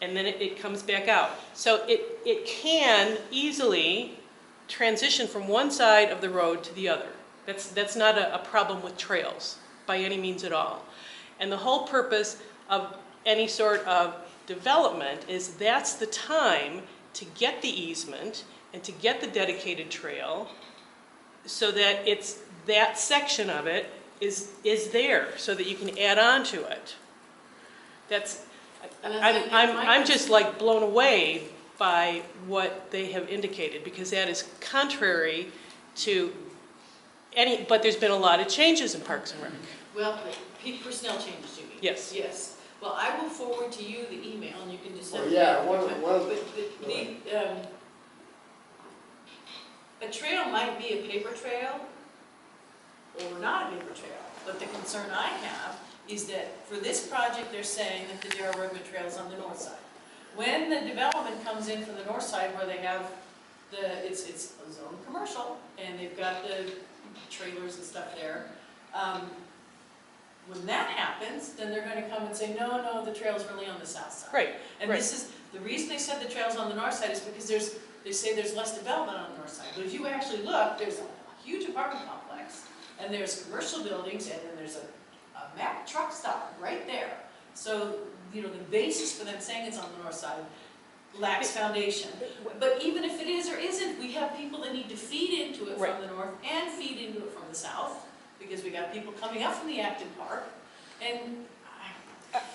and then it comes back out. So it can easily transition from one side of the road to the other. That's not a problem with trails by any means at all. And the whole purpose of any sort of development is that's the time to get the easement and to get the dedicated trail, so that that section of it is there, so that you can add on to it. I'm just like blown away by what they have indicated, because that is contrary to but there's been a lot of changes in Parks and Rec. Well, personnel changes, you mean? Yes. Yes. Well, I will forward to you the email, and you can just send Well, it. yeah, a trail might be a paper trail or not a paper trail, but the concern I have is that for this project, they're saying that the Darrell Road Trail is on the north side. When the development comes in from the north side, where they have it's a zone commercial, and they've got the trailers and stuff there, when that happens, then they're going to come and say, no, the trail's really on the south side. Right. And right. this is, the reason they said the trail's on the north side is because they say there's less development on the north side. But if you actually look, there's a huge apartment complex, and there's commercial buildings, and then there's a Mack truck stop right there. So, the basis for them saying it's on the north side lacks foundation. But even if it is or isn't, we have people that need to feed into it from the north and feed into it from the south, because we got people coming up from the Acton Park, and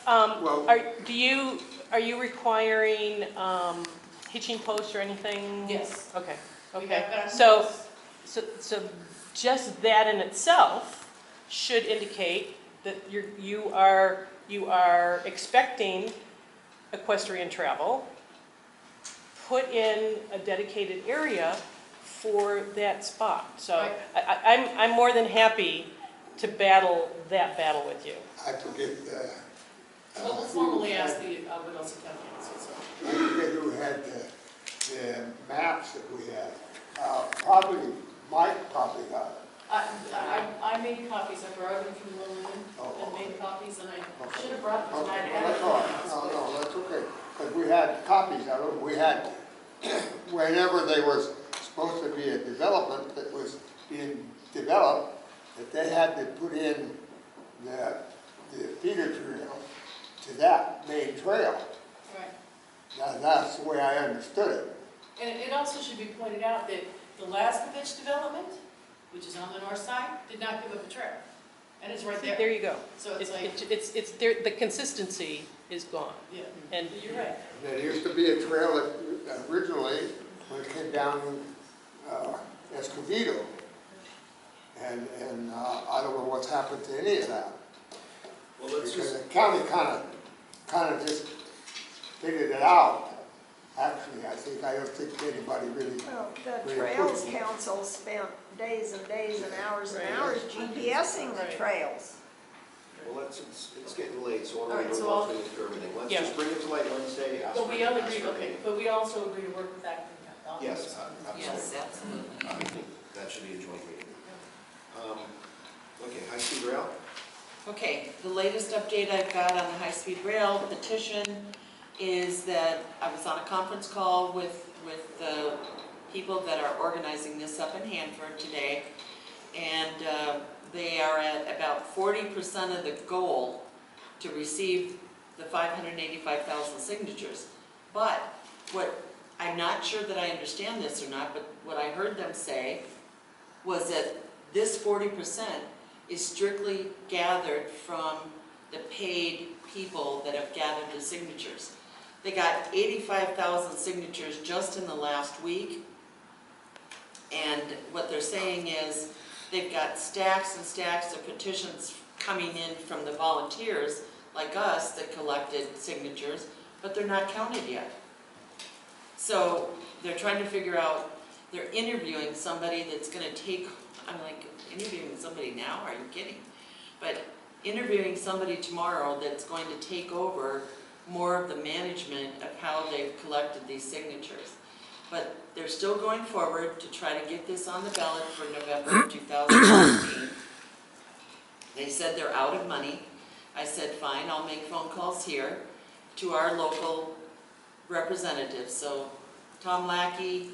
are you requiring hitching posts or anything? Yes. Okay. We Okay. have got So just that in itself should indicate that you are expecting equestrian travel. Put in a dedicated area for that spot. So I'm more than happy to battle that battle with you. I forget we'll formally ask the Agua Dulce Town Council. I forget who had the maps that we had. Mike probably got it. I made copies, I borrowed them from Lillian and made copies, and I should have brought them tonight. Well, that's all right. No, that's okay. Because we had copies of them. We had, whenever there was supposed to be a development that was being developed, that they had to put in the feeder trail to that main trail. Right. That's the way I understood it. And it also should be pointed out that the last Mitch development, which is on the north side, did not give up a trail. And it's right there. There you go. So it's like, It's there, the consistency is gone. yeah, And you're right. There used to be a trail that originally, when it came down Escobedo. And I don't know what's happened to any of that. Well, let's Because just, the county kind of just figured it out. Actually, I don't think anybody really. Well, the really Trails pushed it. Council spent days and days and hours GPSing the trails. well, it's getting late, so All we're right, going to so go I'll- through everything. Let's Yeah. just bring it to light Wednesday, ask But for, we all ask agree, for a okay, date. but we also agree to work with Acton. Yes, absolutely. Yes, absolutely. I think that should be a joint meeting. Okay, high-speed rail? Okay, the latest update I've got on the high-speed rail petition is that I was on a conference call with the people that are organizing this up in Hanford today, and they are at about 40% of the goal to receive the 585,000 signatures. But what, I'm not sure that I understand this or not, but what I heard them say was that this 40% is strictly gathered from the paid people that have gathered the signatures. They got 85,000 signatures just in the last week, and what they're saying is they've got stacks and stacks of petitions coming in from the volunteers like us that collected signatures, but they're not counted yet. So they're trying to figure out, they're interviewing somebody that's going to take, I'm like, interviewing somebody now? Are you kidding? But interviewing somebody tomorrow that's going to take over more of the management of how they've collected these signatures. But they're still going forward to try to get this on the ballot for November of 2019. They said they're out of money. I said, fine, I'll make phone calls here to our local representatives. So Tom Lackey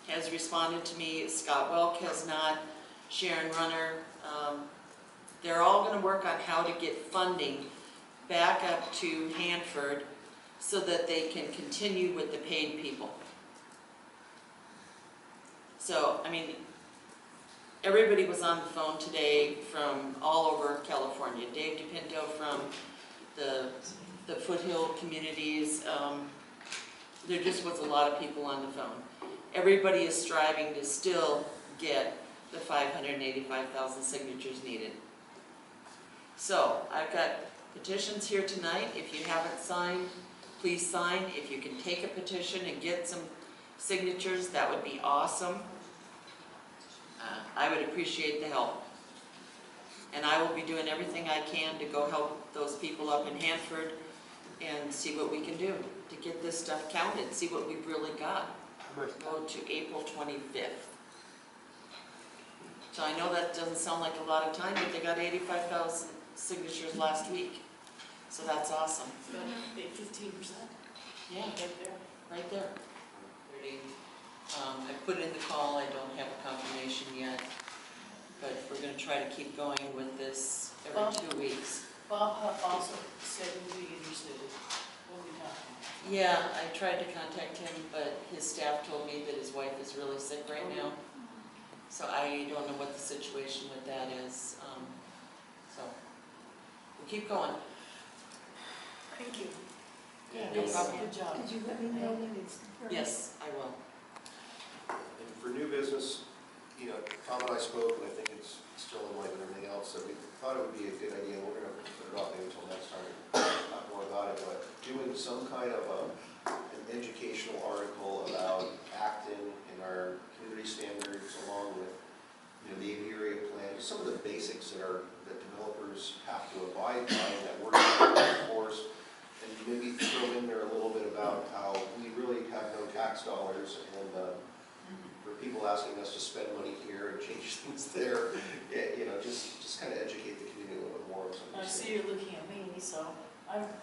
has responded to me, Scott Welk has not, Sharon Runner. They're all going to work on how to get funding back up to Hanford so that they can continue with the paid people. So, I mean, everybody was on the phone today from all over California. Dave DePinto from the foothill communities. There just was a lot of people on the phone. Everybody is striving to still get the 585,000 signatures needed. So, I've got petitions here tonight. If you haven't signed, please sign. If you can take a petition and get some signatures, that would be awesome. I would appreciate the help. And I will be doing everything I can to go help those people up in Hanford and see what we can do to get this stuff counted, see what we've really got. Go to April 25th. So I know that doesn't sound like a lot of time, but they got 85,000 signatures last week. So that's awesome. It's about 15%. Yeah, Right there. right there. I put in the call, I don't have a confirmation yet, but we're going to try to keep going with this every 2 weeks. Bob also said he'd be interested when we talk. Yeah, I tried to contact him, but his staff told me that his wife is really sick right now. So I don't know what the situation with that is. So we'll keep going. Thank you. No problem. Good job. Did you let me know when it's? Yes, I will. And for new business, you know, Tom and I spoke, and I think it's still in light with everything else, that we thought it would be a good idea, we're gonna put it off maybe until next time, talk more about it, but doing some kind of an educational article about Acton and our community standards along with, you know, the area plan, some of the basics that developers have to abide by and that we're going to enforce. And maybe throw in there a little bit about how we really have no tax dollars, and for people asking us to spend money here and change things there. Yeah, you know, just kind of educate the community a little bit more. on some of I these see things. you're looking at me, so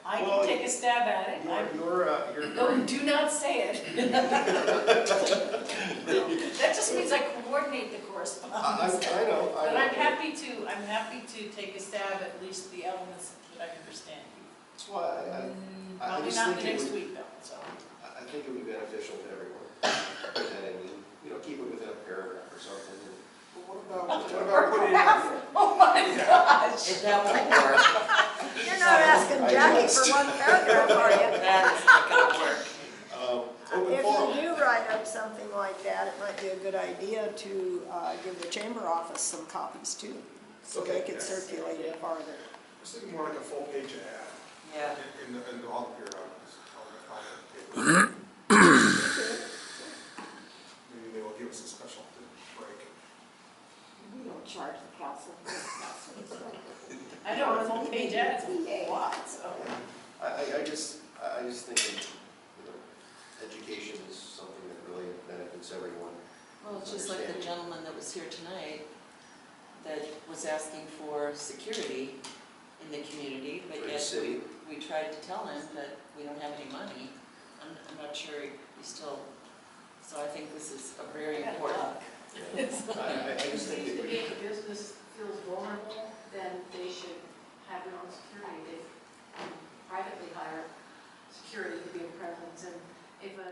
I Well, can take a stab at it. You're No, do not say it. That just means I coordinate the correspondence. I know. But I'm happy to take a stab at least the elements that I understand. That's why I Probably just not think the it next would- week though, so. I think it would be beneficial to everyone. And, you know, keep it within a paragraph or something. What about putting? Oh my gosh. If that won't work. You're not asking Jackie for one paragraph, are you? That is not gonna work. Open If forum. you do write up something like that, it might be a good idea to give the chamber office some copies too, so they Okay, can yes. circulate it farther. I was thinking more like a full page ad. Yeah. In all the periodicals. Maybe they will give us a special break. We don't charge the council. I know, a full page ad is a lot, so. I just think that, you know, education is something that really benefits everyone. Well, it's just like the gentleman that was here tonight that was asking for security in the community, but For the yet city. we tried to tell him that we don't have any money. I'm not sure he still, so I think this is a very important. I just think it would be. If the business feels vulnerable, then they should have their own security. They can privately hire security to be a presence, and if a